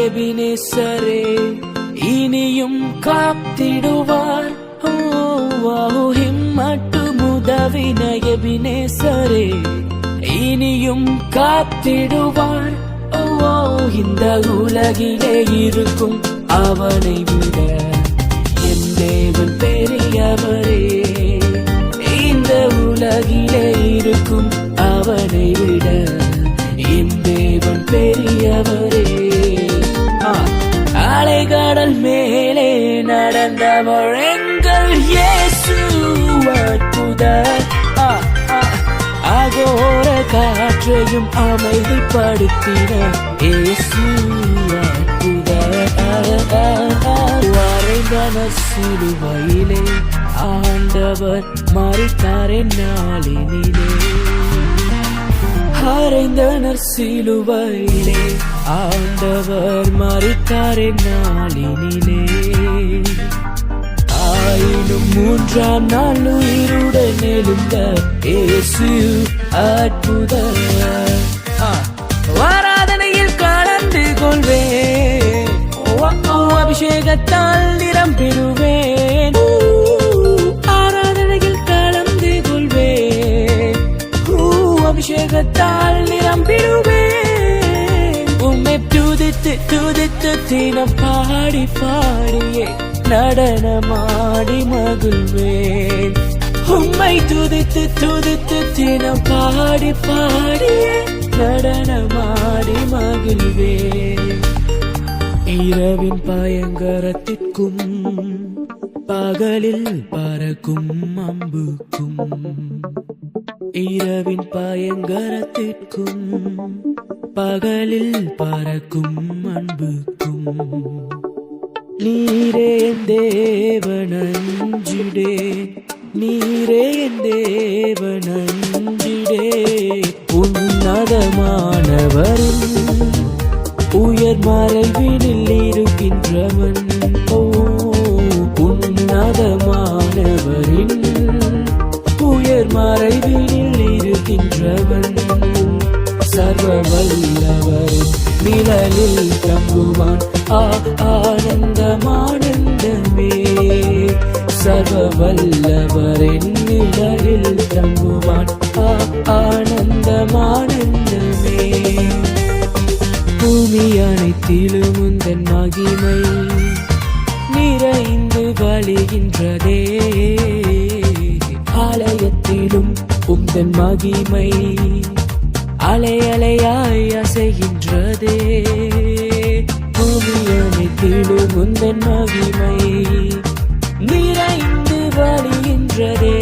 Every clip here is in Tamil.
எபினேசரே இனியும் காத்திடுவார். மட்டும் உதவின எபினேசரே இனியும் காத்திடுவார். இந்த உலகிலே இருக்கும் அவனை விட என் தேவன் பெரியவரே. இந்த உலகிலே இருக்கும் அவனை விட என் தேவன் பெரியவரே. அலைகடல் மேலே நடந்தவர் எங்கள் இயேசு அற்புதர். அகோர காற்றையும் அமைதிப்படுத்தின இயேசு அற்புதர். வரைந்தன சிலுவையிலே ஆண்டவர் மரித்தாரே நாளினிலே. அறைந்தனர் சிலுவையிலே ஆண்டவர் மரித்தாரே நாளினிலே. ஆயினும் மூன்றாம் நாள் உயிருடன் எழுந்த இயேசு அற்புதர். ஆராதனையில் கலந்து கொள்வேன், அபிஷேகத்தால் நிறம் பெறுவேன். ஆராதனையில் கலந்து கொள்வேன், அபிஷேகத்தால் நிறம் பெறுவேன். உம்மை துதித்து துதித்து தினம் பாடி பாடியே நடனமாடி மகிழ்வேன். உம்மை துதித்து துதித்து தினம் பாடி பாடியே நடனமாடி மகிழ்வேன். இரவின் பயங்கரத்திற்கும் பகலில் பறக்கும் அம்புக்கும், இரவின் பயங்கரத்திற்கும் பகலில் பறக்கும் அன்புக்கும் நீரே தேவனஞ்சிடே, நீரே தேவனஞ்சிடே. உன்னதமானவரும் உயர் மறைவினில் இருக்கின்றவன், உன்னதமானவரின் உயர் மறைவினில் இருக்கின்றவன். சர்வ வல்லவரின் நிழலில் தங்குவான் ஆனந்தமானந்தமே. சர்வ வல்லவரின் நிழலில் தங்குவான் ஆனந்தமானந்தமே. பூமி அனைத்திலும் உந்தன் மகிமை நிறைந்து வழிகின்றதே. ஆலயத்திலும் உந்தன் மகிமை அலை அலையாய் அசைகின்றதே. பூமி அனைத்திலும் உந்தன் மகிமை நிறைந்து வழிகின்றதே.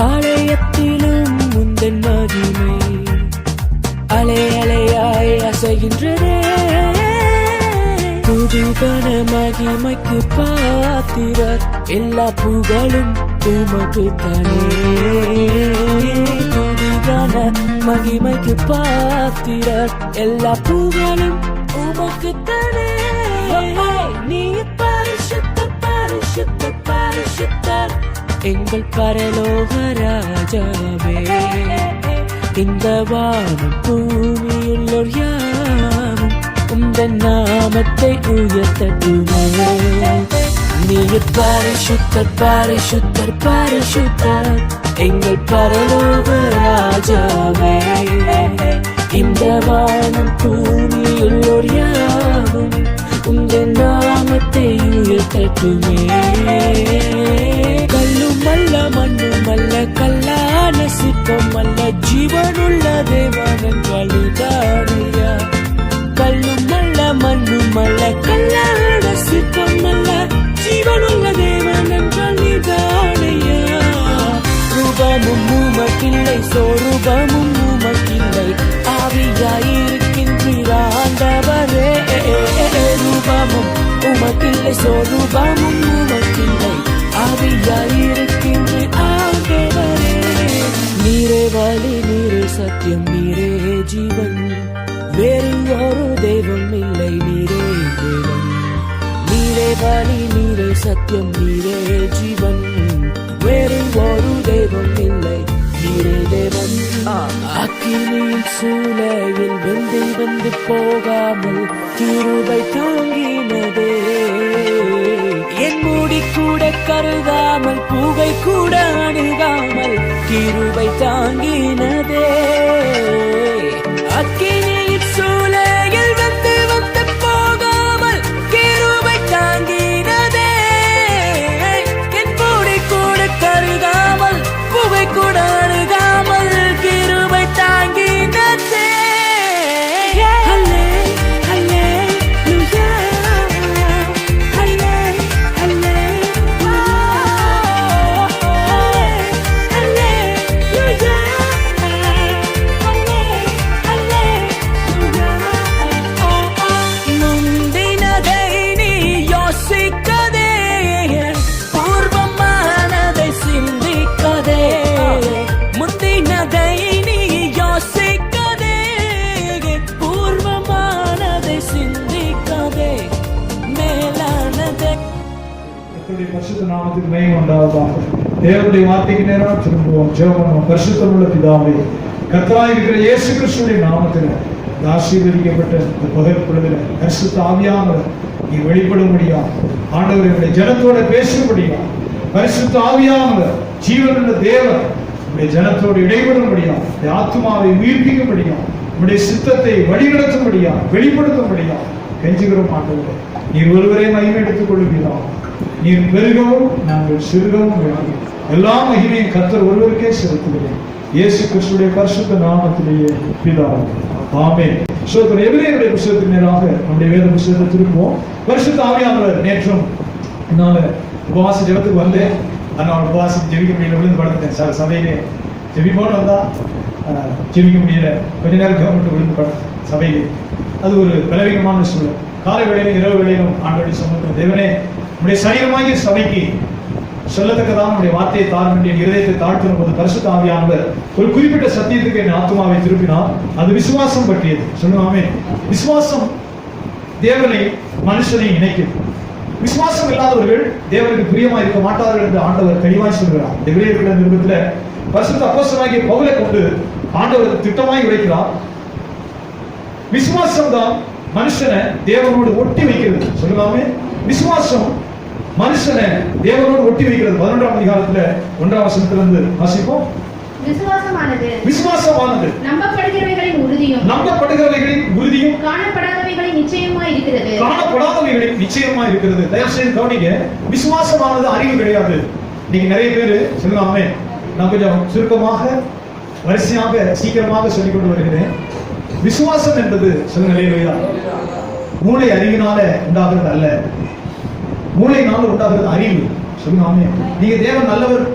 ஆலயத்திலும் உந்தன் மகிமை அலை அலையாய் அசைகின்றதே. புதுகன மகிமைக்கு பாத்திரர், எல்லா புகழும் உமக்கு தானே. புதுகன மகிமைக்கு பாத்திரர், எல்லா புகழும் உமக்கு தானே. நீ பரிசுத்தர் பரிசுத்தர் பரிசுத்தர் எங்கள் பரலோக ராஜாவே. இந்த வானம் பூமியுள்ளோர் யாரும் உந்தன் நாமத்தை உயர்த்தட்டுமே. நீர் பரிசுத்தர் பரிசுத்தர் பரிசுத்தர் எங்கள் பரலோக ராஜாவே. இந்த வானம் பூமியுள்ளோர் யாரும் உந்தன் நாமத்தை உயர்த்தட்டுமே. கல்லும் அல்ல மண்ணும் அல்ல கல்லான சிற்பம் அல்ல ஜீவனுள்ள தேவன் வழிதானையா. கல்லும் அல்ல மண்ணும் அல்ல கல்லான சிற்பம் அல்ல ஜீவனுள்ள தேவன் வழிதானையா. ரூபமும் உமக்கில்லை சொரூபமும் உமக்கில்லை, ஆவியாயிருக்கின்ற ஆண்டவரே. ரூபமும் உமக்கில்லை சொரூபமும் உமக்கில்லை, ஆவியாயிருக்கின்ற ஆண்டவரே. நீரே வழி நீரே சத்தியம் நீரே ஜீவன், வேறு ஒரு தெய்வம் இல்லை நீரே தேவன். நீரே வழி நீரே சத்தியம் நீரே ஜீவன், வேறு ஒரு தெய்வம் இல்லை நீரே தேவன். அக்கினியின் சூளையில் வெந்து வந்து போகாமல் கிருபை தாங்கினதே. என் மூடி கூட கருகாமல் புகை கூட அணுகாமல் கிருபை தாங்கினதே. அக்கினியின் சூளையில் வெந்து வந்து போகாமல் கிருபை தாங்கினதே. என் மூடி கூட கருகாமல் புகை கூட அணுகாமல் கிருபை தாங்கினதே. பரிசுத்த நாமத்துக்கு மகிமை உண்டாவதாக. தேவனுடைய வார்த்தைக்கு நேரம் திரும்புவோம். ஜெபம். பரிசுத்தமுள்ள பிதாவே, கர்த்தராய் இருக்கிற இயேசு கிறிஸ்துவின் நாமத்தில் ஆசீர்வதிக்கப்பட்ட இந்த பகல் பொழுதுல பரிசுத்த ஆவியானவர் நீ வெளிப்படும்படியா, ஆண்டவருடைய ஜனத்தோட பேசும்படியா, பரிசுத்த ஆவியானவர் ஜீவனுள்ள தேவன் உடைய ஜனத்தோடு இடைபடும்படியா, ஆத்மாவை உயிர்ப்பிக்கும்படியா, உடைய சித்தத்தை வழிநடத்தும்படியா, வெளிப்படுத்தும்படியா கெஞ்சுகிறோம். ஆண்டவரே, நீர் ஒருவரே மகிமை எடுத்துக் கொள்ளுகிறோம். நீர் பெருகவும் நாங்கள் சிறுகவும் வேண்டும். எல்லா மகிமையும் கர்த்தர் ஒருவருக்கே செலுத்துகிறேன். இயேசு கிறிஸ்துவின் பரிசுத்த நாமத்திலேயே பிதாவே, ஆமென். எபிரேயருடைய புத்தகத்துக்கு நேராக நம்முடைய வேத புத்தகத்தை திரும்புவோம். பரிசுத்த ஆவியானவர் நேற்றும் என்னால உபவாச ஜெபத்துக்கு வந்தேன். ஆனால் உபவாசம் ஜெபிக்க முடியல, விழுந்து படுத்துட்டேன். சார் சபையிலே ஜெபிப்போடு வந்தா ஜெபிக்க முடியல, கொஞ்ச நேரம் கவர்மெண்ட் விழுந்து படுத்தேன் சபையிலே. அது ஒரு பலவீனமான சூழல். காலை வேளையிலும் இரவு வேளையிலும் ஆண்டவருடைய சமூகத்தில் தேவனே, நம்முடைய சரீரமாகிய சபைக்கு சொல்லத்தக்கதான் நம்முடைய வார்த்தையை தாரும் என் இருதயத்தை தாழ்த்தும் போது பரிசுத்த ஆவியானவர் ஒரு குறிப்பிட்ட சத்தியத்துக்கு என் ஆத்மாவை திருப்பினார். அது விசுவாசம் பற்றியது. சொல்லுவாமே, விசுவாசம் தேவனை மனுஷனை இணைக்கும். விசுவாசம் இல்லாதவர்கள் தேவனுக்கு பிரியமா இருக்க மாட்டார்கள் என்று ஆண்டவர் தெளிவாய் சொல்கிறார். எபிரேயர் நிருபத்துல பரிசுத்த அப்போஸ்தலனாகிய பவுலை கொண்டு ஆண்டவர் திட்டமாய் உரைக்கிறார். விசுவாசம் தான் மனுஷனை தேவனோடு ஒட்டி வைக்கிறது. சொல்லுவாமே, விசுவாசம் மனுஷனை தேவனோடு ஒட்டி வைக்கிறது. 11ஆம் அதிகாரத்துல 1ஆம் வசனத்திலிருந்து வாசிப்போம். விசுவாசமானது நம்பப்படுகிறவைகளின் உறுதியும் காணப்படாதவைகளின் நிச்சயமாய் இருக்கிறது. தயவு செய்து கவனிங்க, விசுவாசமானது அறிவு கிடையாது. நீங்க நிறைய பேரு சொல்லாமே, நான் கொஞ்சம் சுருக்கமாக வரிசையாக சீக்கிரமாக சொல்லிக் கொண்டு வருகிறேன். விசுவாசம் என்பது சொல்லுங்க, மூளை அறிவினால உண்டாகிறது அல்ல, மூளையினால உண்டாகிறது அறிவு. சொல்லுங்க, நீங்க தேவன் நல்லவர்,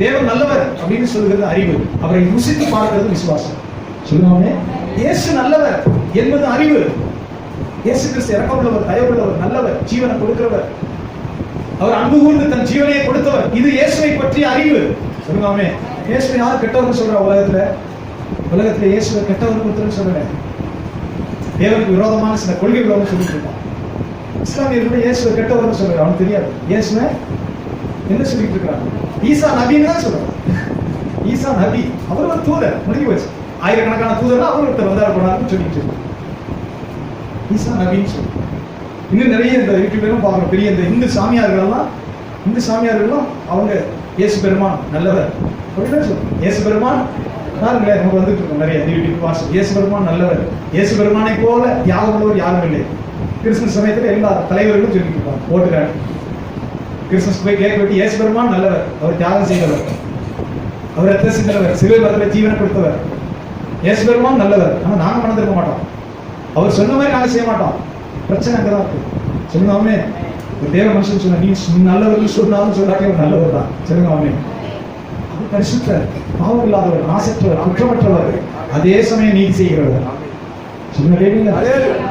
தேவன் நல்லவர் அப்படின்னு சொல்லுகிறது அறிவு. அவரை ருசித்து பார்க்கிறது விசுவாசம். சொல்லுங்க, இயேசு நல்லவர் என்பது அறிவு. இயேசு கிறிஸ்து இரக்கமுள்ளவர், தயவுள்ளவர், நல்லவர், ஜீவனை கொடுக்கிறவர், அவர் அன்பு கூர்ந்து தன் ஜீவனையை கொடுத்தவர். இது இயேசுவை பற்றிய அறிவு. சொல்லுங்க, இயேசுவை யார் கெட்டவர்னு சொல்ற? உலகத்துல இயேசுவை கெட்டவர் சொல்றேன். தேவனுக்கு விரோதமான சில கொள்கைகளோடு சொல்லிட்டு இருக்கான். இஸ்லாமியர்கள் இயேசுவை கெட்டவர்னு சொல்றாரு. அவனுக்கு தெரியாது இயேசுவை என்ன சொல்லிட்டு இருக்கிறாங்க. ஈசா நபின்னு தான் சொல்றாங்க. ஈசா நபி, அவர் ஒரு தூதர், முடிஞ்சு போச்சு. ஆயிரக்கணக்கான தூதர் அவர் ஒருத்தர் வந்தார் போனாருன்னு சொல்லிட்டு இருக்காங்க. ஈசா நபின்னு சொல்லி இன்னும் நிறைய இந்த யூடியூப்லாம் பார்க்குற பெரிய இந்த இந்து சாமியார்கள்லாம் அவங்க இயேசு பெருமான் நல்லவர் அப்படின்னு சொல்லுவாங்க. இயேசு பெருமான் பாருங்களேன், நமக்கு வந்துட்டு இருக்கோம் நிறைய யூடியூப் வாட்ஸ்அப். இயேசு பெருமான் நல்லவர், இயேசு பெருமானை போல தியாகம் உள்ளவர் யாரும் இல்லை. கிறிஸ்துமஸ் சமயத்தில் எல்லா தலைவர்களும் சொல்லிட்டு இருப்பாங்க. போட்டுக்காட்டு கிறிஸ்துமஸ் போய் கேட்க வெட்டி, இயேசு பெருமான் நல்லவர், அவர் தியாகம் செய்தவர், அவர் ரத்த சிந்தவர், சிலுவை மரத்தில் ஜீவனை கொடுத்தவர். இயேசு பெருமான் நல்லவர், ஆனால் நாங்கள் மறந்துருக்க மாட்டோம். அவர் சொன்ன மாதிரி நாங்கள் செய்ய மாட்டோம். பிரச்சனை அங்கதான் இருக்கு. சொல்லுங்க, தேவ மனுஷன் சொன்ன, நீ நல்லவர்கள் சொன்னாலும் சொல்லாக்கே ஒரு நல்லவர் தான். சொல்லுங்க, அது பரிசுத்தர், பாவம் இல்லாதவர், நாசற்றவர், குற்றமற்றவர், அதே சமயம் நீதி செய்கிறவர்.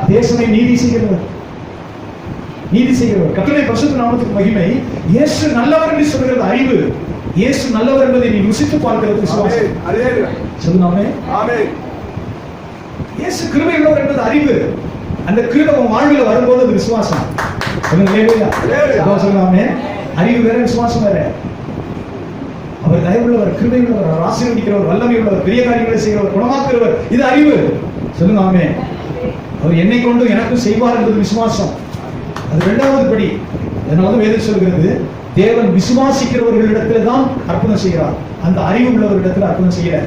அதே சமயம் நீதி செய்கிறவர். கர்த்தருடைய பரிசுத்த நாமத்துக்கு மகிமை. இயேசு நல்லவர் என்று சொல்கிறது அறிவு. இயேசு நல்லவர் என்பதை நீ ருசித்து பார்க்கிறது விசுவாசம். சொல்லுங்க, இயேசு கிருபை உள்ளவர் என்பது அறிவு. அந்த கிருபை உன் வாழ்வில் வரும்போது அது விசுவாசம். சொல்லுங்க, அறிவு வேற, விசுவாசம் வேற. அவர் தயவுள்ளவர், கிருபை உள்ளவர், அவர் ஆசீர்வதிக்கிறவர், வல்லமை உள்ளவர், பெரிய காரியங்களை செய்கிறவர், குணமாக்குகிறவர். இது அறிவு. சொல்லுங்க ஆமென். அவர் என்னை கொண்டு எனக்கும் செய்வார் என்பது விசுவாசம். அது இரண்டாவது படி. அதனால வேதம் சொல்கிறது, தேவன் விசுவாசிக்கிறவர்களிடத்தில் தான் அற்புதம் செய்கிறார், அந்த அறிவு உள்ளவர்களிடத்தில் அற்புதம் செய்யல.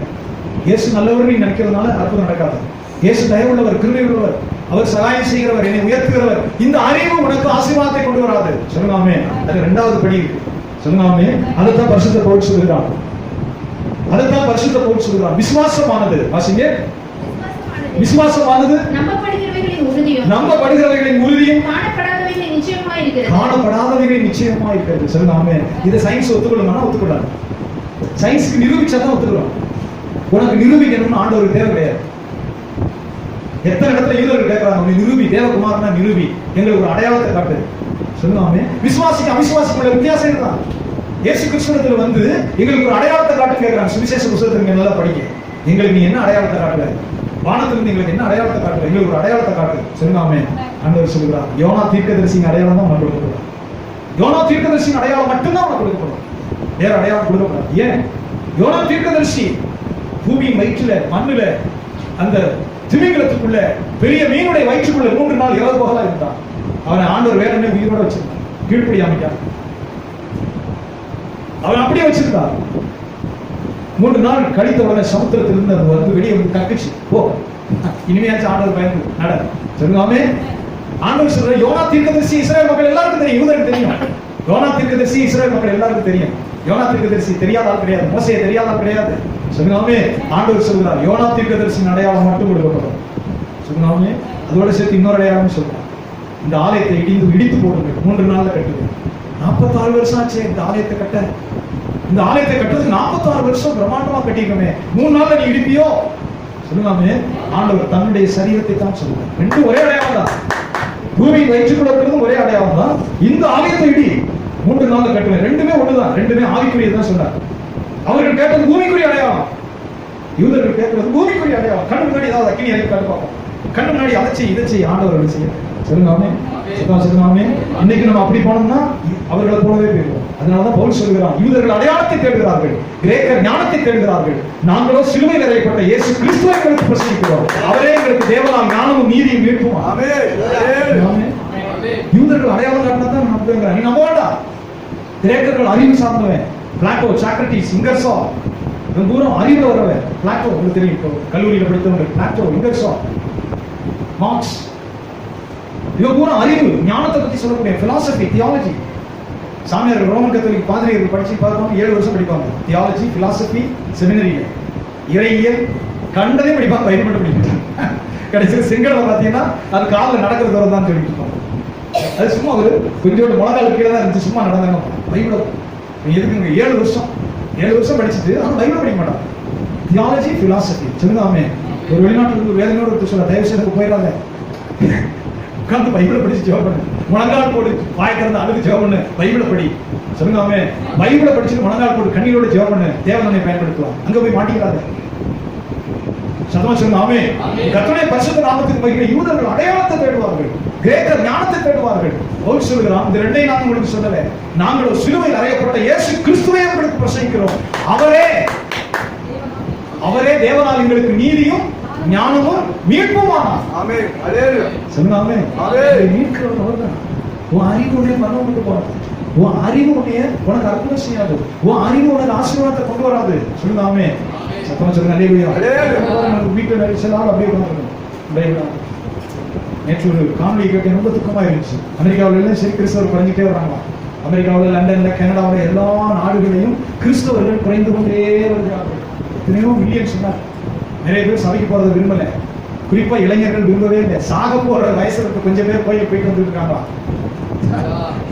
இயேசு நல்லவர்கள் நினைக்கிறதுனால அற்புதம் நடக்காது. இயேசு தயவுள்ளவர், கிருபை உள்ளவர், அவர் சகாயம் செய்கிறவர், என்னை உயர்த்துகிறவர். இந்த அறிவு உனக்கு ஆசீர்வாதத்தை கொண்டு வராது. சொல்லுங்க ஆமென். அது இரண்டாவது படி இருக்கு. சொல்லுங்க ஆமென். அதைத்தான் பரிசுத்த பவுல் சொல்கிறார். அதைத்தான் பரிசுத்த பவுல் சொல்கிறார். விசுவாசமானது, வாசிங்க, விசுவாசமானது நம்பப்படுகிறவைகளின் உறுதியும் நம்பப்படுகிறவைகளின் உறுதியும் காணப்படாதவைகளின் நிச்சயமாய் இருக்கிறது. காணப்படாதவைகளின் நிச்சயமா இருக்கிறது. சொல்லுங்க ஆமென். இதை சயின்ஸ் ஒத்துக்கொள்ளுமா? ஒத்துக்கொள்ளாது. சயின்ஸ்க்கு நிரூபிச்சாதான் ஒத்துக்கலாம். உனக்கு நிரூபிக்கணும்னு ஆண்டவருக்கு தேவை கிடையாது. எத்தனை இடத்துல யூதர்கள் கேட்கிறாங்க, நீ நிரூபி, தேவகுமாரனா நிரூபி, எங்களுக்கு ஒரு அடையாளத்தை காட்டு. சொல்லுங்க ஆமென். விசுவாசிக்கு அவிசுவாசிக்குள்ள வித்தியாசம் இதுதான். இயேசு கிறிஸ்துவிடத்துல வந்து எங்களுக்கு ஒரு அடையாளத்தை காட்டு கேட்கிறாங்க. சுவிசேஷ புத்தகத்தை நல்லா படிக்க, எங்களுக்கு நீ என்ன அடையாளத்தை காட்டுற, வானத்திலிருந்து எங்களுக்கு என்ன அடையாளத்தை காட்டுற, எங்களுக்கு ஒரு அடையாளத்தை காட்டு. சொல்லுங்க ஆமென். ஆண்டவர் சொல்கிறார், யோனா தீர்க்கதரிசியின் அடையாளம் தான் உனக்கு கொடுக்கப்படும். யோனா தீர்க்கதரிசியின் அடையாளம் மட்டும்தான் உனக்கு கொடுக்கப்படும், வேற அடையாளம் கொடுக்கப்படாது. ஏன்? யோனா தீர்க்கதரிசி பூமியின் வயிற்றுல, மண்ணுல, அந்த திமிங்கலத்துக்குள்ள, பெரிய மீனுடைய வயிற்றுக்குள்ள 3 நாள் இரவு பகலா இருந்தான். அவனை ஆண்டவர் வேற என்ன உயிரோட வச்சிருந்தான், கீழ்ப்படி அமைக்கான். அவன் அப்படியே வச்சிருந்தான். 3 நாள் கழித்த உடனே சமுத்திரத்திலிருந்து அது வந்து வெளியே வந்து கக்குச்சு. ஓ, இனிமையாச்சும் ஆண்டவர் பயந்து நட. சொல்லுங்க ஆமென். ஆண்டவர் சொல்ற, யோனா தீர்க்கதரிசி இஸ்ரவேல் மக்கள் எல்லாருக்கும் தெரியும், யூதருக்கு தெரியும். யோனா தீர்க்கதரிசி இஸ்ரவேல் மக்கள் எல்லாருக்கும் தெரியும். யோனா தீர்க்கதரிசி தெரியாத ஆள் கிடையாது, மோசேயை தெரியாத ஆள் கிடையாது. சொல்லுங்க ஆமென். ஆண்டவர் சொல்றார், யோனா தீர்க்கதரிசியின் அடையாளம் மட்டும் கொடுக்கப்படும். சொல்லுங்க ஆமென். அதோட சேர்த்து இன்னொரு அடையாளம் சொல்றார், இந்த ஆலயத்தை இடித்து போடுங்க, 3 நாள்ல கட்டுங்க. 46 வருஷம் ஆச்சு இந்த ஆலயத்தை கட்ட. இந்த ஆலயத்தை கட்டுறது 46 வருஷம் பிரம்மாண்டமா கட்டிருக்கமே, 3 நாள்ல நீ இடிப்பியோ? சொல்லுங்க ஆமென். ஆண்டவர் தன்னுடைய சரீரத்தை தான் சொல்றார். ரெண்டும் ஒரே அடையாளம் தான். பூமியின் வயிற்றுக்குள்ள இருக்கிறதும் ஒரே அடையாளம் தான். இந்த ஆலயத்தை இடி, 3 நாள்ல கட்டுவேன். ரெண்டுமே ஒண்ணுதான், ரெண்டுமே ஆவிக்குரியதான் சொன்னார். அவர்கள் கேட்டது பூமிக்குரிய அடையாளம், யூதர்கள் கேட்கிறது பூமிக்குரிய அடையாளம். கண்ணு முன்னாடி ஏதாவது அக்கினி இறக்கி பார்ப்போம், கண்ணு முன்னாடி அதை செய் இதை செய், ஆண்டவர்கள் செய்ய. சொல்லுங்க ஆமென். சொல்லுங்க ஆமென். இன்னைக்கு நம்ம அப்படி போனோம்னா அவர்களை போலவே போயிடுவோம். அதனாலதான் பவுல் சொல்கிறான், யூதர்கள் அடையாளத்தை தேடுகிறார்கள், கிரேக்கர் ஞானத்தை தேடுகிறார்கள், நாங்களோ சிலுவையில் அறையப்பட்ட இயேசு கிறிஸ்துவை எங்களுக்கு பிரசங்கிக்கிறோம். அவரே எங்களுக்கு தேவனால் ஞானமும் நீதியும் மீட்பும். ஆமென். யூதர்கள் அடையாளம் காட்டினா தான் நம்புறாங்க. நீ நம்ப வேண்டாம். கிரேக்கர்கள் அறிவு சார்ந்தவன், பிளாட்டோ, சாக்ரட்டிஸ், இங்கர்சோ, தூரம் அறிவு வரவன். பிளாட்டோ உங்களுக்கு தெரியும், கல்லூரியில் படித்தவங்க. பிளாட்டோ, இங்கர்சோ, மார்க்ஸ், இவன் பூரா அறிவு ஞானத்தை பத்தி சொல்லக்கூடிய பிலாசபி, தியாலஜி. சாமியார் ரோமன் கத்தோலிக் பாதிரியார்கள் படிச்சு பார்ப்பாங்க, 7 வருஷம் படிப்பாங்க. தியாலஜி, பிலாசபி, செமினரியில இறையியல் கண்டதே படிப்பாங்க, பயிர் மட்டும் படிப்பாங்க. கடைசியில் சிங்கள பார்த்தீங்கன்னா அது காலில் நடக்கிற தூரம் தான் சொல்லிட்டு இருப்பாங்க. அது சும்மா ஒரு கொஞ்சோட முழங்கால் கீழே தான் இருந்துச்சு, சும்மா நடந்தாங்க. பைபிள எதுக்குங்க 7 வருஷம் படிச்சுட்டு ஆனால் பைபிள படிக்க மாட்டாங்க. Theology, philosophy. சொல்லுங்க ஆமென். ஒரு வெளிநாட்டுக்கு வேதனையோட ஒருத்தர் சொல்ல, தயவு செய்து போயிடாத, உட்கார்ந்து பைபிளை படிச்சு ஜெபம் பண்ணு, முழங்கால் போடு, வாய்க்கிறத அழுது ஜெபம் பண்ணு, பைபிளை படி. சொல்லுங்க ஆமென். பைபிளை படிச்சுட்டு முழங்கால் போடு, கண்ணீரோட ஜெபம் பண்ணு, தேவனை பயன்படுத்துவான். அங்க போய் மாட்டிக்கிறாங்க. சத்தமா சொல்லுங்க ஆமென். கர்த்தருடைய பரிசுத்த நாமத்துக்கு மகிமை. யூதர்கள் அடையாளத்தை தேடுவார்கள், கிரேக்கர் ஞானத்தை தேடுவார்கள். பவுல் சொல்கிறான், இந்த ரெண்டையும் நான் உங்களுக்கு சொல்லல, நாங்கள் ஒரு சிலுவையில் அறையப்பட்ட இயேசு கிறிஸ்துவை உங்களுக்கு பிரசங்கிக்கிறோம். அவரே தேவனால் எங்களுக்கு நீதியும் ஞானமும் மீட்புமானார். ஆமென். ஹல்லேலூயா. சொல்லுங்க ஆமென். ஆமென். மீட்கிறவர் அவர்தான். உன் அறிவு உன்னை பரலோகத்துக்கு போகாது, உன் அறிவு உன்னை உனக்கு அற்புதம் செய்யாது, உன் அறிவு உனக்கு ஆசீர்வாதத்தை கொண்டு வராது. சொல்லுங்க ஆமென். சத்தமா சொல்லுங்க ஹல்லேலூயா. ஹல்லேலூயா. வீட்டுல நடிச்சலாம் அப்படியே உட்கார்ந்துருக்கணும். நேற்று ஒரு காணொலி கேட்டு ரொம்ப துக்கமா இருந்துச்சு. அமெரிக்காவில எல்லாம் சரி கிறிஸ்தவர் குறைஞ்சிட்டே வராங்க. அமெரிக்காவில், லண்டன்ல, கனடாவில் எல்லா நாடுகளையும் கிறிஸ்தவர்கள் குறைந்து கொண்டே வருகிறார்கள். எத்தனையோ மில்லியன் சொன்னார். நிறைய பேர் சபைக்கு போறதை விரும்பல, குறிப்பா இளைஞர்கள் விரும்பவே இல்லை. சாக போற வயசுல கொஞ்சம் பேர் கோயிலுக்கு போயிட்டு வந்துட்டு இருக்காங்க.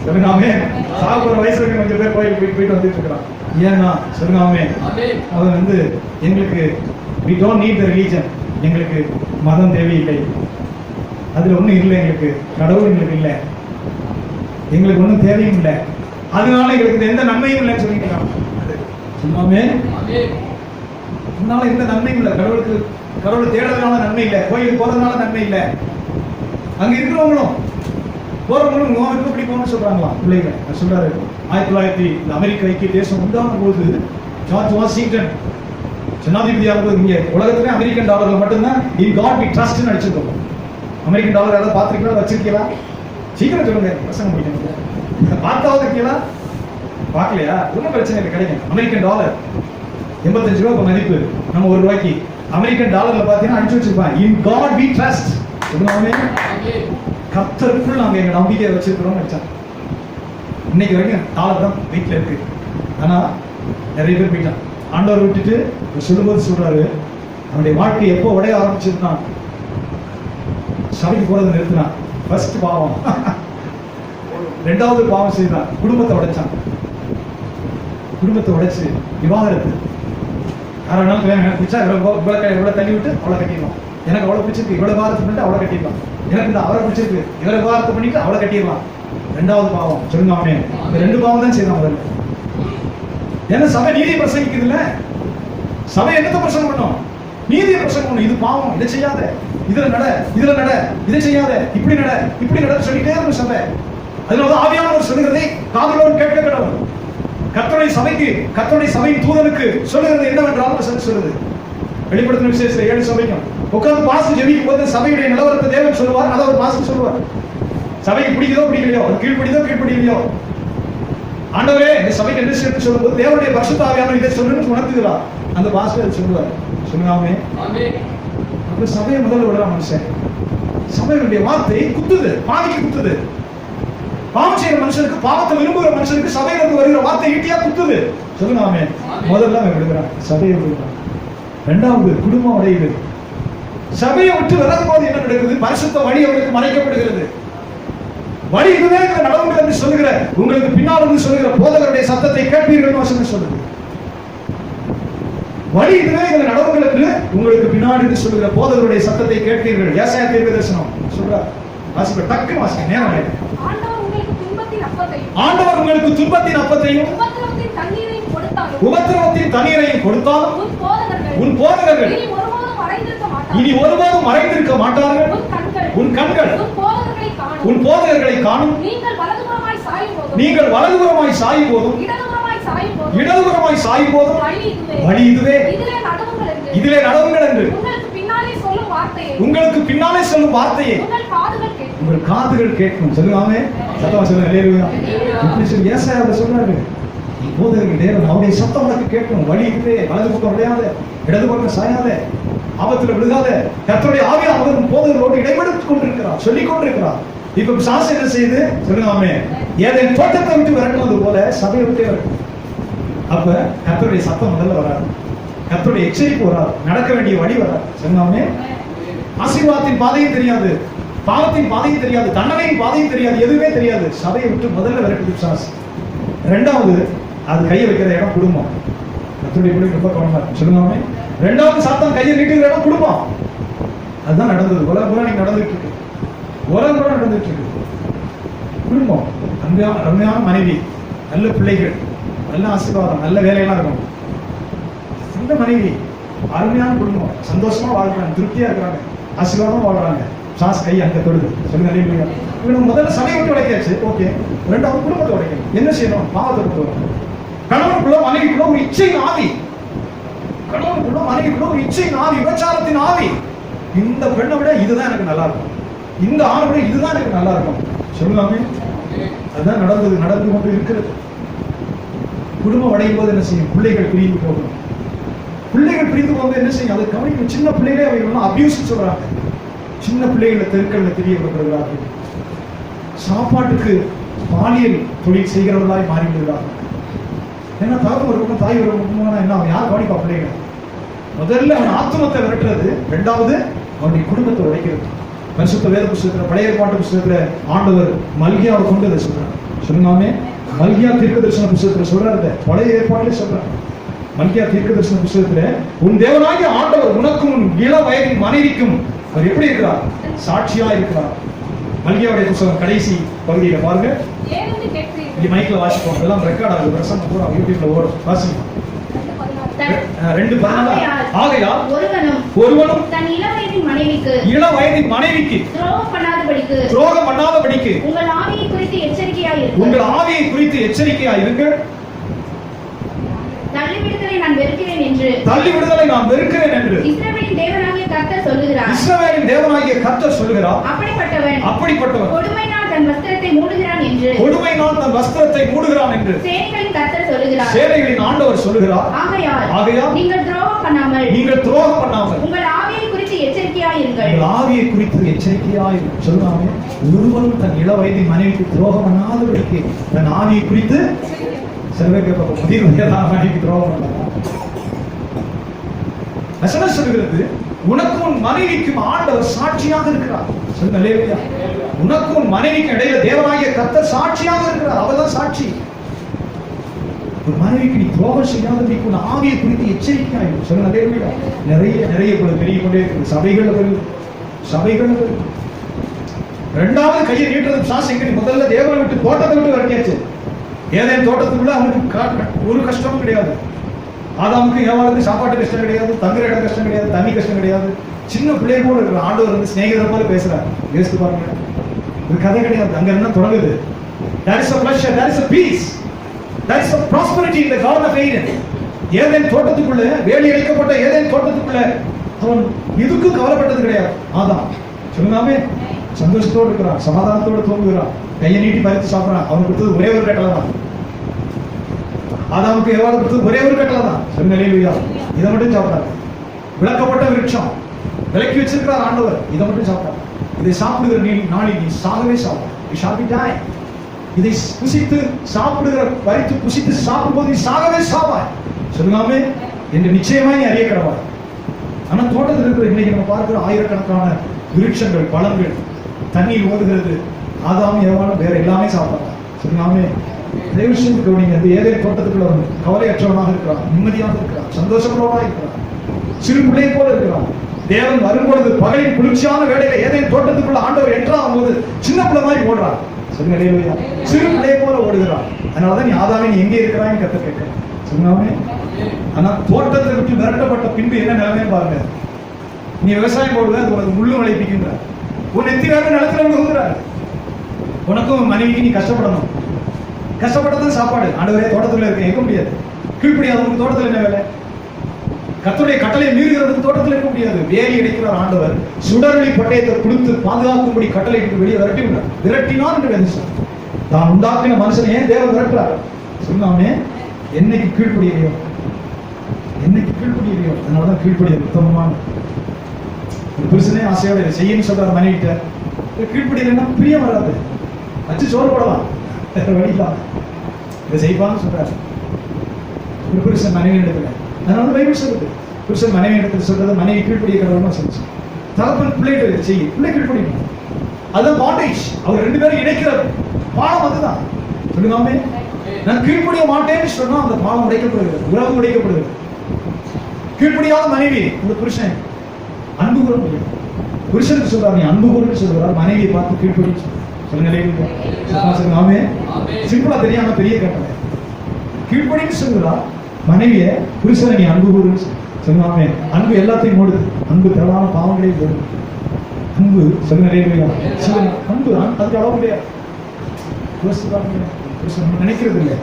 சொல்லுங்க ஆமென். சாக போற வயசுல கொஞ்சம் பேர் கோயிலுக்கு போயிட்டு வந்துட்டு இருக்காங்க. ஏன்னா சொல்லுங்க ஆமென். அது வந்து எங்களுக்கு we don't need the religion, எங்களுக்கு மதம் தேவையில்லை, அதுல ஒண்ணும் இல்லை, எங்களுக்கு கடவுள் எங்களுக்கு இல்லை, எங்களுக்கு ஒன்றும் தேவையும் இல்லை, அதனால எங்களுக்கு எந்த நன்மையும் இல்லைன்னு சொல்லிக்கலாம். சொல்லாமே அதனால எந்த நன்மையும் இல்லை. கடவுளை தேடுறதுனால நன்மை இல்லை, கோயிலுக்கு போறதுனால நன்மை இல்லை. அங்க இருக்கிறவங்களும் போறவங்களும் இப்படி போகணும்னு சொல்றாங்களா பிள்ளைங்க. சொல்றாரு 1900 அமெரிக்க ஐக்கிய தேசம் உண்டான போது ஜார்ஜ் வாஷிங்டன் ஜனாதிபதியாக இங்க உலகத்திலே அமெரிக்கன் டாலர்ல மட்டும்தான் இன் காட் வி ட்ரஸ்ட்னு அடிச்சிருக்கோம். அமெரிக்கன் டாலர் யாராவது பார்த்துருக்கீங்களா, வச்சிருக்கீங்களா? சீக்கிரம் சொல்லுங்க, பிரசங்கம் முடிக்கணும். பார்த்தாவது இருக்கீங்களா? பார்க்கலையா? ஒன்றும் பிரச்சனை இல்லை, கிடைக்கும். அமெரிக்கன் டாலர் 85 ரூபா இப்ப மதிப்பு. நம்ம ₹1 அமெரிக்கன் டாலர்ல பார்த்தீங்கன்னா அடிச்சு வச்சிருப்பான் இன் காட் வி ட்ரஸ்ட். கர்த்தருக்குள் நாங்க எங்க நம்பிக்கையை வச்சிருக்கிறோம் வச்சான். இன்னைக்கு வரைக்கும் டாலர் தான் வீட்டில் இருக்கு. ஆனா நிறைய பேர் போயிட்டான். ஆண்டவர் விட்டுட்டு சொல்லும்போது சொல்றாரு, அவனுடைய வாழ்க்கை எப்போ உடைய ஆரம்பிச்சிருந்தான், சபைக்கு போறதை நிறுத்தினான். ஃபர்ஸ்ட் பாவம். ரெண்டாவது பாவம் செய்தான், குடும்பத்தை உடைச்சான். குடும்பத்தை உடைச்சு விவாகரத்து. யாராலும் பிடிச்சா இவ்வளவு தள்ளி விட்டு அவளை கட்டிடலாம். எனக்கு அவ்வளவு பிடிச்சிருக்கு, இவ்வளவு விவாகரத்து பண்ணிட்டு அவளை கட்டிடலாம். எனக்கு இந்த அவரை பிடிச்சிருக்கு, இவரை விவாகரத்து பண்ணிட்டு அவளை கட்டிடலாம். ரெண்டாவது பாவம். சொல்லுங்க அவனே, இந்த 2 பாவம் தான் செய்தான் முதல்ல. ஏன்னா சபை நீதியை பிரசங்கிக்குது இல்ல, சபை என்னத்தை பிரசங்கம் பண்ணும்? நீதியை பிரசங்கம் பண்ணும். இது பாவம், இதை செய்யாத, இதுல நட, இதை செய்யாத, இப்படி நட சொல்லிட்டே இருக்கும் சபை. அதனால ஆவியானவர் சொல்லுகிறதை காதுகளோடு கேட்க கடவுள். கர்த்தருடைய சபைக்கு, கர்த்தருடைய சபையின் தூதனுக்கு சொல்லுகிறது என்னவென்றால் சொல்லுது. வெளிப்படுத்தின விசேஷத்துல 7 சபைக்கும் உட்கார்ந்து பாஸ்டர் ஜெபிக்கும் போது சபையுடைய நிலவரத்தை தேவன் சொல்லுவார், அதை ஒரு பாஸ்டர் சொல்லுவார். சபைக்கு பிடிக்குதோ பிடிக்கலையோ, கீழ்ப்படியோ ஆண்டவரே இந்த சபைக்கு என்ன சேர்த்து சொல்லும்போது தேவனுடைய பரிசுத்த ஆவியானவர் இதை சொல்லுன்னு உணர்த்துகிறார். அந்த பாஸ்டர் சொல்லுவார். சொல்லுங்க அப்ப சபையை முதல்ல விடுற மனுஷன். சபையுடைய வார்த்தை குத்துது, பாவிக்கு குத்துது. பாவம் செய்யற மனுஷனுக்கு, பாவத்தை விரும்புகிற மனுஷனுக்கு சபையிலிருந்து வருகிற வார்த்தை ஈட்டியா குத்துது. சொல்லுங்க முதல்ல அவன் விடுகிறான், சபையை விடுகிறான். இரண்டாவது குடும்பம் உடையுது. சபையை விட்டு விலகும் போது என்ன நடக்குது? பரிசுத்த வழி அவர்களுக்கு மறைக்கப்படுகிறது. வழி இதுவே நடவுங்கள் என்று சொல்லுகிற, உங்களுக்கு பின்னால் இருந்து சொல்லுகிற போதகருடைய சத்தத்தை கேட்பீர்கள் வசனம் சொல்லுது. வழி இதுவே நடவுங்கள் என்று உங்களுக்கு பின்னாடி இருந்து சொல்லுகிற போதகருடைய சத்தத்தை கேட்பீர்கள். ஏசாயா தீர்க்கதரிசனம் சொல்றார். வாசிப்ப டக்கு வாசிக்க நேரம் ஆயிடுச்சு. ஆண்டவர் உங்களுக்கு துன்பத்தின் அப்பத்தையும் உபத்திரவத்தின் தண்ணீரையும் கொடுத்தாலும் உன் போதகர்கள் இனி ஒருபோதும் மறைந்திருக்க மாட்டார்கள். உன் கண்கள் உன் போதகர்களை காணும். நீங்கள் வலதுபுறமாய் சாயும் போதும் இடதுபுறமாய் சாயும் போதும் வழி இதுவே, இதிலே நடவுங்கள் என்று உங்களுக்கு பின்னாலே சொல்லும் வார்த்தையை உங்கள் காதுகள் கேட்கும். சொல்லுவாமே சத்தமா சொல்லுங்க. இப்படி சொல்லி ஏசாயா சொல்றாரு, போதகர்கள் தேவன் அவருடைய சத்தம் உனக்கு கேட்கும். வழி இதுவே, வலது பக்கம் விளையாத, இடது பக்கம் சாயாத, ஆபத்துல விழுகாத. கர்த்தருடைய ஆவியானவர் போதகர்களோடு இடைபெடுத்துக் கொண்டிருக்கிறார், சொல்லிக் கொண்டிருக்கிறார். இப்ப சாஸ் என்ன செய்யுது? சொல்லுங்க ஏதேன் தோட்டத்தை விட்டு விரட்டுவது போல சபையை விட்டு விரட்டும். அப்ப கர்த்தருடைய சத்தம் முதல்ல வராது, கர்த்தருடைய எச்சரிப்பு வராது, நடக்க வேண்டிய வழி வராது. சொல்லுங்க ஆசீர்வாதத்தின் பாதையும் தெரியாது, பாவத்தின் பாதையும் தெரியாது, தண்டனையின் பாதையும் தெரியாது, எதுவுமே தெரியாது. சபையை விட்டு முதல்ல விரட்டுது சாஸ். ரெண்டாவது அது கையை வைக்கிற இடம் குடும்பம். கர்த்தருடைய பிள்ளைகள் ரொம்ப கவனமா இருக்கு. சொல்லுங்க ரெண்டாவது சத்தம் கையை நீட்டுகிற இடம் குடும்பம். அதுதான் நடந்தது. உலகம் பூரா நீங்க நடந்துட்டு இருக்கு, உலகம் பூரா நடந்துட்டு இருக்கு. குடும்பம், அருமையான மனைவி, நல்ல பிள்ளைகள், நல்ல ஆசீர்வாதம், நல்ல வேலையெல்லாம் இருக்கும். நல்ல மனைவி, அருமையான குடும்பம், சந்தோஷமா வாழ்றாங்க, திருப்தியா இருக்கிறாங்க, ஆசீர்வாதமா வாழ்றாங்க. சாஸ் கை அங்க தொடுது. சொல்லுங்க இவங்க முதல்ல சபையை விட்டு உடைக்காச்சு, ஓகே. ரெண்டாவது குடும்பத்தை உடைக்கணும். என்ன செய்யணும்? பாவத்தை விட்டு கணவனுக்குள்ள மனைவிக்குள்ள ஒரு இச்சையின் ஆவி, கணவனுக்குள்ள மனைவிக்குள்ள ஒரு இச்சையின் ஆவி, விபச்சாரத்தின் ஆவி. இந்த பெண்ணை விட இதுதான் எனக்கு நல்லா இருக்கும், இந்த ஆணை விட இதுதான் எனக்கு நல்லா இருக்கும். சொல்லுவாங்க அதுதான் நடந்து கொண்டு இருக்கிறது. குடும்பம் உடையும் போது என்ன செய்யும்? பிள்ளைகள் பிரிந்து போகணும். பிள்ளைகள் பிரிந்து போகும்போது என்ன செய்யும்? அதை கவனிக்கும். சின்ன பிள்ளைகளே அவங்க அபியூஸ் சொல்றாங்க. சின்ன பிள்ளைகளை தெருக்களில் தெரிய விடப்படுகிறார்கள். சாப்பாட்டுக்கு பாலியல் தொழில் செய்கிறவர்களாய் மாறி விடுகிறார்கள். ஏன்னா தாக்கம் ஒரு பக்கம், தாய் ஒரு பக்கம், என்ன யார் கவனிப்பா பிள்ளைகளை? முதல்ல அவன் ஆத்மத்தை விரட்டுறது, ரெண்டாவது அவனுடைய குடும்பத்தை உடைக்கிறது. பரிசுத்த வேத புத்தகத்துல, பழைய ஏற்பாட்டு புத்தகத்துல ஆண்டவர் மல்கியாவை கொண்டு அதை சொல்றாரு. சொல்லுங்க மல்கியா தீர்க்கதரிசன புத்தகத்துல சொல்றாரு, பழைய ஏற்பாட்டிலே சொல்றாரு. மல்கியா தீர்க்கதரிசன புத்தகத்துல உன் தேவனாகிய ஆண்டவர் உனக்கும் உன் இள வயதின் மனைவிக்கும் அவர் எப்படி இருக்கிறார்? சாட்சியா இருக்கிறார். மல்கியாவுடைய புத்தகம் கடைசி பகுதியில பாருங்க. இங்க மைக்ல வாசிப்போம், எல்லாம் ரெக்கார்ட் ஆகுது, பிரசங்கம் பூரா யூடியூப்ல ஓடும். வாசிப்போம். 2:14 ஆகையால் ஒருவனும் தன் இள வயதின் மனைவிக்கு துரோகம் பண்ணாதபடிக்கு உங்கள் ஆவியை குறித்து எச்சரிக்கையாய் இருங்கள். வெறுக்கிறேன் என்று தள்ளிவிடுதலை நான் வெறுக்கிறேன் என்று இஸ்ரவேலின் தேவனாகிய கர்த்தர் சொல்லுகிறார். இஸ்ரவேலின் தேவனாகிய கர்த்தர் சொல்கிறார். அப்படிப்பட்டவன் கொடுமையினால் தன் வஸ்திரத்தை மூடுகிறான் என்று சேனைகளின் கர்த்தர் சொல்லுகிறார். சேனைகளின் ஆண்டவர் சொல்லுகிறார். ஆகையால் நீங்கள் துரோகம் பண்ணாமல் உங்கள் ஆவியை குறித்து எச்சரிக்கையாயிருங்கள். ஆவியை குறித்து எச்சரிக்கையாயிருங்கள். சொல்லுவாங்க, ஒருவரும் தன் இள வயதின் மனைவிக்கு துரோகம் பண்ணாதபடிக்கு தன் ஆவியை குறித்து சில பேர் கேட்பாங்க, முதிர் வயதான மனைவிக்கு துரோகம் பண்ணாங்க. வசனம் சொல்கிறது, உனக்கும் உன் மனைவிக்கும் ஆண்டவர் சாட்சியாக இருக்கிறார். சொல்லுங்க அல்லேலூயா. உனக்கும் உன் மனைவிக்கும் இடையில தேவனாகிய கர்த்தர் சாட்சியாக இருக்கிறார். அவர்தான் சாட்சி. ஒரு மனைவிக்கு நீ துரோகம் செய்யாதபடிக்கு உன் ஆவியை குறித்து எச்சரிக்கையாயிருக்கும். சொல்லுங்க அல்லேலூயா. நிறைய பெரிய கொண்டே இருக்கு. சபைகள் ரெண்டாவது கையை நீட்டுறது சாசிங்க. முதல்ல தேவனை விட்டு தோட்டத்தை விட்டு வரட்டியாச்சு. ஏதேன் தோட்டத்துக்குள்ள அவனுக்கு ஒரு கஷ்டமும் கிடையாது. ஆதாமுக்கு ஏவாளுக்கு சாப்பாட்டு கஷ்டம் கிடையாது, தங்குற இடம் கஷ்டம் கிடையாது, தண்ணி கஷ்டம் கிடையாது. சின்ன பிள்ளை போல இருக்கிற ஆண்டவர் வந்து சிநேகிதர் போல பேசுறாரு. யோசித்து பாருங்க, ஒரு கதை கிடையாது. அங்க என்ன தொடங்குது? There is a pleasure, there is a peace, there is a prosperity in the garden of Eden. Eden தோட்டத்துக்குள்ள, வேலி அடைக்கப்பட்ட ஏதேன் தோட்டத்துக்குள்ள அவன் எதுக்கும் கவலைப்பட்டது கிடையாது. ஆதாம் சொல்லுங்காமே சந்தோஷத்தோடு இருக்கிறான், சமாதானத்தோடு தூங்குகிறான், கையை நீட்டி பறித்து சாப்பிடுறான். அவனுக்கு கொடுத்தது ஒரே ஒரு கட்டளை தான். ஆதாமுக்கு ஏவாளு கொடுத்தது ஒரே ஒரு கட்டளை தான். சொல்லுங்க, இதை மட்டும் சாப்பிடாது. விளக்கப்பட்ட விருட்சம் விலக்கி வச்சிருக்கிறார் ஆண்டவர், இதை மட்டும் சாப்பிடாது. இதை சாப்பிடுகிற நாளில் நீ சாகவே சாவாய். இதை புசித்து சாப்பிடுகிற வரைத்து புசித்து சாப்பிடும்போது நீ சாகவே சாவாய். சொல்லுங்காமே என்று நிச்சயமாய் நீ அறிய கடவாய். ஆனா தோட்டத்தில் இருக்கிற இன்னைக்கு நம்ம பார்க்கிற ஆயிரக்கணக்கான விருட்சங்கள், பழங்கள், தண்ணீர் ஓடுகிறது. ஆதாம் ஏவாளும் வேற எல்லாமே சாப்பிடலாம். சொல்லுங்காமே நீங்க ஏதேன் தோட்டத்துக்குள்ள வந்து கவலையற்றவனாக இருக்கிறான், நிம்மதியாக இருக்கிறான், சந்தோஷங்களோட இருக்கிறான், சிறு பிள்ளை போல இருக்கிறான். தேவன் வரும்பொழுது பகலின் குளிர்ச்சியான வேலையில ஏதேன் தோட்டத்துக்குள்ள ஆண்டவர் என்றாகும் போது சின்ன பிள்ளை மாதிரி ஓடுறான். சொல்லுங்க, சிறு பிள்ளை போல ஓடுகிறான். அதனாலதான் நீ ஆதாமே நீ எங்கே இருக்கிறான்னு கத்த கேட்க. சொன்னாமே. ஆனா தோட்டத்தை விட்டு விரட்டப்பட்ட பின்பு என்ன நிலைமை பாருங்க. நீ விவசாயம் போடுவ, அது உனக்கு முள்ளு விளைவிக்கின்ற, உன் நெத்தி வேற நிலத்துல விழுகிறார். உனக்கும் மனைவிக்கு நீ கஷ்டப்படணும். கஷ்டப்பட்டதான் சாப்பாடு. ஆண்டவரே தோட்டத்துல இருக்க இருக்க முடியாது. கீழ்ப்படியாதவனுக்கு தோட்டத்துல என்ன வேலை? கர்த்தருடைய கட்டளை மீறுகிறதுக்கு தோட்டத்தில் இருக்க முடியாது. வேலி அடைக்கிறார் ஆண்டவர். சுடரொளி பட்டயத்தை கொடுத்து பாதுகாக்கும்படி கட்டளை வெளியே விரட்டினார் என்று வேதம். தான் உண்டாக்கின மனுஷன் ஏன் தேவன் விரட்டுறார்? சொன்னாமே, என்னைக்கு கீழ்ப்படியலையோ அதனாலதான் கீழ்ப்படிய உத்தமமான ஒரு புருஷனே ஆசையோட இதை செய்யன்னு சொல்றாரு மனைவிட்ட. கீழ்ப்படியலைன்னா பிரியம் வராது. வச்சு சோறு போடலாம், வடிக்கலாம், இதை செய்வான்னு சொல்றாரு ஒரு புருஷன் மனைவி இடத்துல. அதனால பைபிள் சொல்லுது, புருஷன் மனைவி இடத்துல சொல்றது மனைவி கீழ்ப்படிய கடவுளா சொல்லுச்சு. தகப்பன் பிள்ளைகள் செய்ய, பிள்ளை கீழ்ப்படிக்கணும். அதுதான் பாண்டேஜ். அவர் ரெண்டு பேரும் இணைக்கிற பாலம் அதுதான். சொல்லுங்காமே, நான் கீழ்ப்படிய மாட்டேன்னு சொன்னா அந்த பாலம் உடைக்கப்படுகிறது, உறவு உடைக்கப்படுகிறது. கீழ்ப்படியாத மனைவி இந்த புருஷன் அன்பு கூற முடியும். புருஷனுக்கு சொல்றாரு நீ அன்பு கூறன்னு சொல்றாரு, மனைவியை பார்த்து கீழ்ப்படி சொல்லுங்க. ஆமே. சிம்பிளா தெரியாம பெரிய கட்டளை. கீழ்ப்படின்னு சொல்றா மனைவிய, புருஷனை நீ அன்பு கூறுன்னு சொல்லுங்க. அன்பு எல்லாத்தையும் மூடுது. அன்பு தேவையான பாவங்களையும் போடுது. அன்பு சொல்லுங்க. அன்பு அதுக்கு அளவு முடியாது. புருஷன் நினைக்கிறது இல்லை.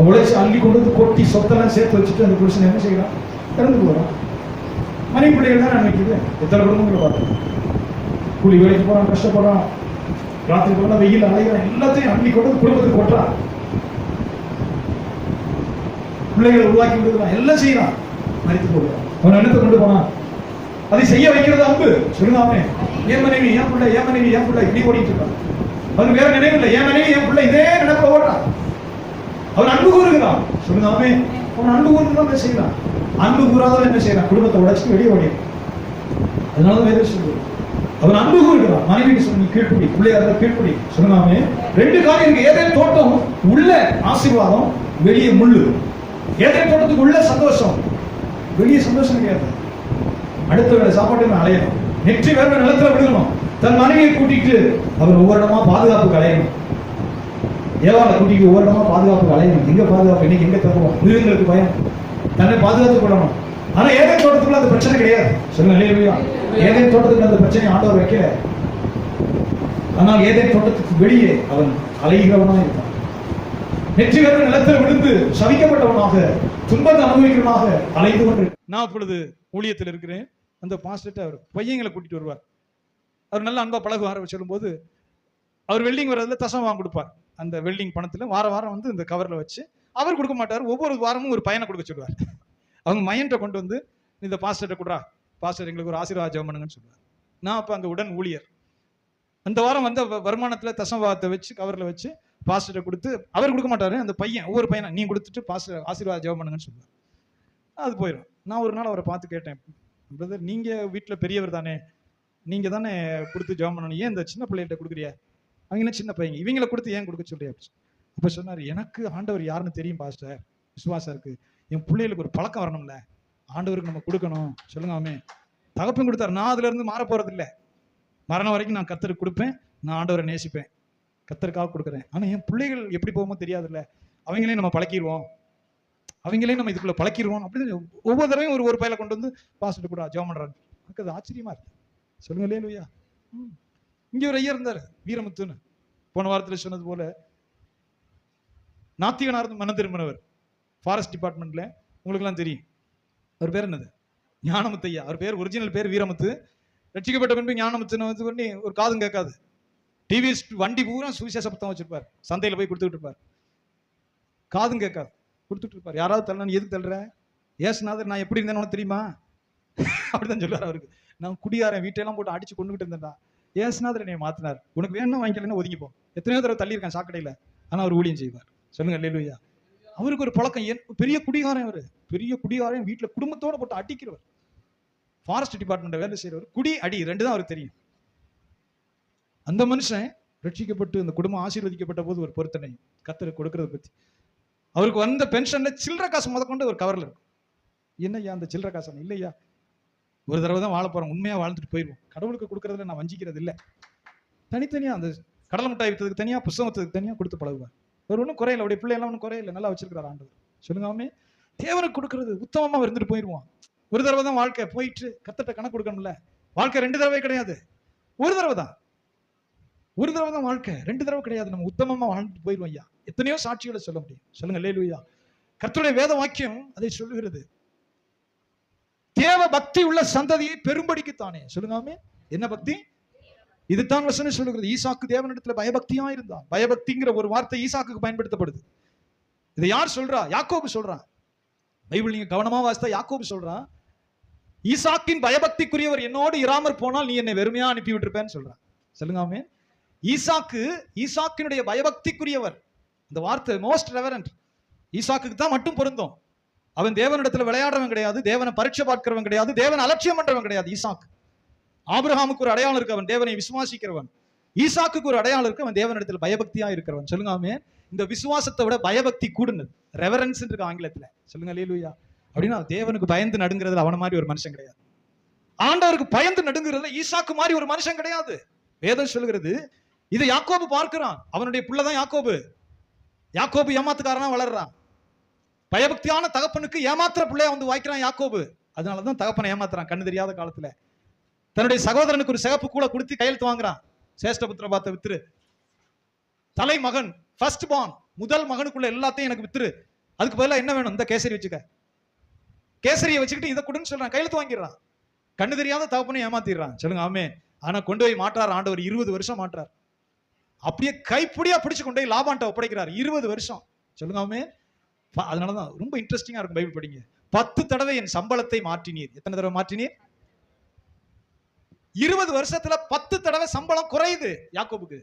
உழைச்சி அள்ளி கொண்டு கொட்டி சொத்தெல்லாம் சேர்த்து வச்சுட்டு அந்த புருஷன் என்ன செய்யலாம்? இறந்து போறான். மனைவி பிள்ளைகள் தான் நினைக்குது. எத்தனை குடும்பங்களை பார்த்தோம். கூலி வேலைக்கு போறான், கஷ்டப்படுறான், ராத்திரி போனா வெயில் அலைகிறான், எல்லாத்தையும் அள்ளி கொண்டு குடும்பத்துக்கு கொட்டுறான், பிள்ளைகளை உருவாக்கி விடுறான், எல்லாம் செய்யறான், மறித்து போடுறான். அவன் என்னத்தை கொண்டு போனான்? அதை செய்ய வைக்கிறது அன்பு. சொல்லுங்க, என் மனைவி என் பிள்ளை, என் மனைவி என் பிள்ளை இப்படி ஓடிட்டு இருக்கான். அவன் வேற நினைவு இல்லை. என் மனைவி என் பிள்ளை இதே நினைப்புல ஓடுறான். அவன் அன்பு கூறுகிறான். சொல்லுங்க, அவன் அன்பு கூறுதான் செய்யறான். அன்பு கூறாதவன் என்ன செய்யறான்? குடும்பத்தை உடைச்சிட்டு வெளியே ஓடிடும். அதனால வேற சொல்லுது, அவன் அன்பு கூறுகிறான். மனைவிக்கு சொல்லி கீழ்ப்படி, பிள்ளையார கீழ்ப்படி. சொல்லுங்க, ரெண்டு காரியம் இருக்கு. ஏதேன் தோட்டம் உள்ள ஆசீர்வாதம், வெளியே முள்ளு. ஏதேன் தோட்டத்துக்கு உள்ள சந்தோஷம், வெளியே சந்தோஷம் கிடையாது. அடுத்த வேலை சாப்பாட்டுக்கு அலையணும், நெற்றி வேற நிலத்துல விழுகணும். தன் மனைவியை கூட்டிட்டு அவர் ஒவ்வொரு இடமா பாதுகாப்புக்கு அலையணும். ஏவாளை கூட்டிட்டு ஒவ்வொரு இடமா பாதுகாப்புக்கு அலையணும். எங்க பாதுகாப்பு? இன்னைக்கு எங்க தருவோம்? மிருகங்களுக்கு பயம், தன்னை பாதுகாத்துக் கொள்ளணும். ஆனா ஏதேன் தோட்டத்துக்குள்ள அந்த பிரச்சனை கிடையாது. சொல்லுங்க, அல்லேலூயா. ஏதேன் தோட்டத்துக்கு அந்த பிரச்சனை ஆண்டவர் வைக்கல. ஆனால் ஏதேன் தோட்டத்துக்கு வெளியே அவன் அலைகிறவனா இருக்கான். நெற்றிகரன் நிலத்தில் விழுந்து சபிக்கப்பட்டவனாக துன்பத்தை அனுபவிக்கிறவனாக அலைந்து கொண்டு நான் இப்பொழுது ஊழியத்தில் இருக்கிறேன். அந்த பாஸ்டர் அவர் பையங்களை கூட்டிட்டு வருவார். அவர் நல்ல அன்பா பழகுவார். சொல்லும்போது அவர் வெல்டிங் வர்றதுல தசம் வாங்க கொடுப்பார். அந்த வெல்டிங் பணத்துல வாரம் வந்து இந்த கவர்ல வச்சு அவர் கொடுக்க மாட்டார். ஒவ்வொரு வாரமும் ஒரு பையனை கொடுக்க சொல்லுவார். அவங்க மையன்ட்ட கொண்டு வந்து இந்த பாஸ்டர்ட்ட கொடுறா, பாஸ்டர் எங்களுக்கு ஒரு ஆசீர்வாதம் பண்ணுங்கன்னு சொல்லுவார். நான் அப்ப அங்க உடன் ஊழியர். அந்த வாரம் வந்த வருமானத்துல தசமபாகத்தை வச்சு கவர்ல வச்சு பாஸ்டர்ட்ட கொடுத்து அவர் கொடுக்க மாட்டாரு. அந்த பையன் ஒவ்வொரு பையனை நீ கொடுத்துட்டு பாஸ்டர் ஆசீர்வாத ஜெபம் பண்ணுங்கன்னு சொல்லுவார். அது போயிடும். நான் ஒரு நாள் அவரை பார்த்து கேட்டேன், பிரதர் நீங்க வீட்டுல பெரியவர் தானே, நீங்க தானே கொடுத்து ஜெபம் பண்ணணும், ஏன் இந்த சின்ன பிள்ளைகிட்ட கொடுக்குறியா? அவங்க சின்ன பையங்க, இவங்களை கொடுத்து ஏன் கொடுக்க சொல்றியா? அப்ப சொன்னாரு, எனக்கு ஆண்டவர் யாருன்னு தெரியும் பாஸ்டர், விசுவாசம் இருக்கு, என் பிள்ளைகளுக்கு ஒரு பழக்கம் வரணும்ல, ஆண்டவருக்கு நம்ம கொடுக்கணும். சொல்லுங்க ஆமே. தகப்பன் கொடுத்தாரு, நான் அதுல இருந்து மாற போறது இல்லை. மரணம் வரைக்கும் நான் கர்த்தருக்கு கொடுப்பேன், நான் ஆண்டவரை நேசிப்பேன், கர்த்தருக்காக கொடுக்குறேன். ஆனா என் பிள்ளைகள் எப்படி போகுமோ தெரியாதுல்ல, அவங்களையும் நம்ம பழக்கிடுவோம், அவங்களையும் நம்ம இதுக்குள்ள பழக்கிடுவோம். அப்படின்னு ஒவ்வொரு தடவையும் ஒரு பையில கொண்டு வந்து பாஸ்டர் கூட ஜெபம் பண்றாரு. எனக்கு அது ஆச்சரியமா இருக்கு. சொல்லுங்க இல்லையா? இங்க ஒரு ஐயா இருந்தாரு, வீரமுத்துன்னு, போன வாரத்துல சொன்னது போல நாத்திகனார் மனம் திரும்பினவர், ஃபாரஸ்ட் டிபார்ட்மெண்ட்ல, உங்களுக்கு எல்லாம் தெரியும். அவர் பேர் என்னது? ஞானமுத்து ஐயா. அவர் பேர் ஒரிஜினல் பேர் வீரமுத்து. ரட்சிக்கப்பட்ட பின்பு ஞானமுத்துன்னு வந்து பண்ணி ஒரு காதும் கேட்காது, டிவி வண்டி பூரா சுவிசேஷ புத்தகம் வச்சிருப்பார், சந்தையில போய் கொடுத்துட்டு இருப்பார், காதும் கேட்காது கொடுத்துட்டு இருப்பார். யாராவது தள்ளணும், எதுக்கு தள்ளுற? ஏசுநாதர் நான் எப்படி இருந்தேன்னு தெரியுமா? அப்படிதான் சொல்லுவார். அவருக்கு நான் குடியாரன், வீட்டையெல்லாம் போட்டு அடிச்சு கொண்டுகிட்டு இருந்தேன்டா, ஏசுநாதர் என்னை மாத்தினார், உனக்கு வேணும் வாங்கிக்கலன்னு ஒதுங்கிப்போ. எத்தனையோ தடவை தள்ளி இருக்கான் சாக்கடையில, ஆனா அவர் ஊழியம் செய்வார். சொல்லுங்க அல்லேலூயா. அவருக்கு ஒரு பழக்கம், பெரிய குடிகாரன், அவரு பெரிய குடிகாரன், வீட்டுல குடும்பத்தோட போட்டு அடிக்கிறவர், ஃபாரஸ்ட் டிபார்ட்மெண்ட் வேலை செய்யறவர், குடி அடி ரெண்டு தான் அவருக்கு தெரியும். அந்த மனுஷன் ரட்சிக்கப்பட்டு அந்த குடும்பம் ஆசீர்வதிக்கப்பட்ட போது ஒரு பொருத்தனை கர்த்தருக்கு கொடுக்கறத பத்தி, அவருக்கு வந்த பென்ஷன்ல சில்லற காசு முதற்கொண்டு ஒரு கவர்ல இருக்கும். என்னய்யா அந்த சில்லற காசு? இல்லையா, ஒரு தடவை தான் வாழ போறோம், உண்மையா வாழ்ந்துட்டு போயிடுவோம், கடவுளுக்கு கொடுக்கறதுல நான் வஞ்சிக்கிறது இல்லை. தனித்தனியா அந்த கடலை மிட்டாய் வித்ததுக்கு தனியா, புத்தகத்துக்கு தனியா கொடுத்து பழகுவார். அவர் ஒன்றும் குறையில, அவருடைய பிள்ளை எல்லாம் ஒன்றும் குறையில, நல்லா வச்சிருக்கிறார் ஆண்டவர். சொல்லுங்காமே, தேவனுக்கு கொடுக்கறது உத்தமமா இருந்துட்டு போயிடுவான். ஒரு தடவை தான் வாழ்க்கை, போயிட்டு கர்த்தர்ட்ட கணக்கு கொடுக்கணும்ல. வாழ்க்கை ரெண்டு தடவை கிடையாது, ஒரு தடவை தான். ஒரு தடவை தான் வாழ்க்கை, ரெண்டு தடவை கிடையாது. நம்ம உத்தமமா வாழ்ந்துட்டு போயிடுவோம் ஐயா. எத்தனையோ சாட்சிகளை சொல்ல முடியும். சொல்லுங்க அல்லேலூயா. கர்த்தருடைய வேத வாக்கியம் அதை சொல்லுகிறது. தேவ பக்தி உள்ள சந்ததியை பெரும்படிக்குத்தானே. சொல்லுங்க ஆமே. என்ன பக்தி? இதுதான் வசனம் சொல்லுகிறது. ஈசாக்கு தேவனிடத்துல பயபக்தியா இருந்தான். பயபக்திங்கிற ஒரு வார்த்தை ஈசாக்குக்கு பயன்படுத்தப்படுது. இதை யார் சொல்றா? யாக்கோபு சொல்றான். பைபிள் நீங்க கவனமா வாசித்தா யாக்கோபு சொல்றான், ஈசாக்கின் பயபக்திக்குரியவர் என்னோடு இராமற் போனால் நீ என்னை வெறுமையா அனுப்பி விட்டுருப்பேன்னு சொல்றான். சொல்லுங்க ஆமே. ஈசாக்கினுடைய பயபக்திக்குரியவர், இந்த வார்த்தை மோஸ்ட் ரெவரண்ட் ஈசாக்குக்கு தான் மட்டும் பொருந்தும். அவன் தேவனிடத்துல விளையாடுறவன் கிடையாது, தேவனை பரீட்சை பார்க்கிறவன் கிடையாது, தேவன் அலட்சியம் பண்றவன் கிடையாது. ஈசாக்கு. ஆபிரகாமுக்கு ஒரு அடையாளம் இருக்கு, அவன் தேவனை விசுவாசிக்கிறவன். ஈசாக்குக்கு ஒரு அடையாளம் இருக்கு, அவன் தேவனிடத்துல பயபக்தியா இருக்கிறவன். சொல்லுங்க ஆமே. இந்த விசுவாசத்தை விட பயபக்தி கூடுனது, ரெவரன்ஸ் இருக்கு ஆங்கிலத்துல. சொல்லுங்க அல்லேலூயா. அப்படின்னா தேவனுக்கு பயந்து நடுங்கிறதுல அவன மாதிரி ஒரு மனுஷன் கிடையாது. ஆண்டவருக்கு பயந்து நடுங்கிறதுல ஈசாக்கு மாதிரி ஒரு மனுஷன் கிடையாது. வேதம் சொல்லுகிறது. இதை யாக்கோபு பார்க்கிறான். அவனுடைய பிள்ளைதான் யாக்கோபு. யாக்கோபு ஏமாத்துக்காரனா வளர்றான். பயபக்தியான தகப்பனுக்கு ஏமாத்துற பிள்ளைய வந்து வாய்க்கிறான் யாக்கோபு. அதனாலதான் தகப்பனை ஏமாத்துறான். கண்ணு தெரியாத காலத்துல தன்னுடைய சகோதரனுக்கு ஒரு சிகப்பு கூட கொடுத்து கையெழுத்து வாங்குறான். சேஷ்டபுத்திர பாத்த வித்துரு, தலை மகன், ஃபர்ஸ்ட் பார்ன், முதல் மகனுக்குள்ள எல்லாத்தையும் எனக்கு வித்துரு, அதுக்கு பதிலாக என்ன வேணும்? இந்த கேசரி வச்சுக்க. கேசரியை வச்சுக்கிட்டு இதை கொடுன்னு சொல்றான், கையெழுத்து வாங்கிடுறான். கண்ணு தெரியாத தகப்பனை ஏமாத்திடுறான். சொல்லுங்க ஆமே. ஆனா கொண்டு போய் மாட்டார் ஆண்டவர். 20 வருஷம் மாட்டார். அப்படியே கைப்பிடியா பிடிச்சு கொண்டு போய் லாபான்ட்ட ஒப்படைக்கிறார். 20 வருஷம். சொல்லுங்க ஆமே. அதனாலதான் ரொம்ப இன்ட்ரெஸ்டிங்கா இருக்கும். பைபிள் படிங்க. 10 தடவை என் சம்பளத்தை மாற்றினீர். எத்தனை தடவை மாற்றினீர்? 20 வருஷத்துல 10 தடவை சம்பளம் குறையுது யாக்கோபுக்கு.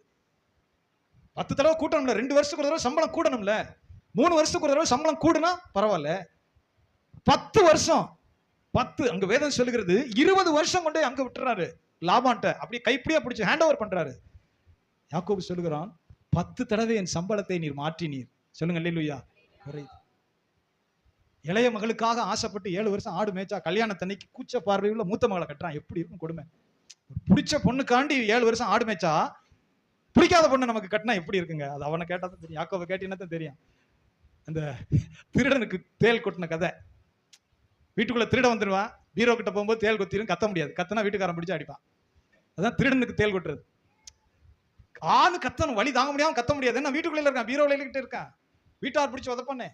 10 தடவை கூட்டணும்ல, 2 வருஷத்துக்கு ஒரு தடவை சம்பளம் கூடணும்ல, 3 வருஷத்துக்கு ஒரு தடவை சம்பளம் கூடுனா பரவாயில்ல. 10 வருஷம், 10 அங்க வேதம் சொல்லுகிறது. 20 வருஷம் கொண்டு அங்க விட்டுறாரு லாபான்ட்ட. அப்படியே கைப்பிடியா பிடிச்சு ஹேண்ட் ஓவர் பண்றாரு. யாக்கோபு சொல்லுகிறான், 10 தடவை என் சம்பளத்தை நீர் மாற்றினீர். சொல்லுங்க அல்லேலூயா. இளைய மகளுக்காக ஆசைப்பட்டு 7 வருஷம் ஆடு மேய்ச்சா, கல்யாணத்தன்னைக்கு கூச்ச பார்வையுள்ள மூத்த மகளை கட்டுறான். எப்படி இருக்கும் கொடுமை? பிடிச்ச பொண்ணுக்காண்டி 7 வருஷம் ஆடு மேய்ச்சா, பிடிக்காத பொண்ணு நமக்கு கட்டினா எப்படி இருக்குங்க? அது அவனை கேட்டா தான் தெரியும். யாக்கோபை கேட்டீங்கன்னா தான் தெரியும். அந்த திருடனுக்கு தேல் கொட்டின கதை. வீட்டுக்குள்ள திருட வந்துடுவான், பீரோ கிட்ட போகும்போது தேல் கொத்திரும், கத்த முடியாது. கத்தனா வீட்டுக்காரன் பிடிச்சு அடிப்பான். அதான் திருடனுக்கு தேல் கொட்டுறது. ஆணு கத்தணும், வழி தாங்க முடியாம கத்த முடியாது. என்ன வீட்டுக்குள்ள இருக்கான், பீரோல கிட்ட இருக்கான். வீட்டார் பிடிச்சி உதப்பானே.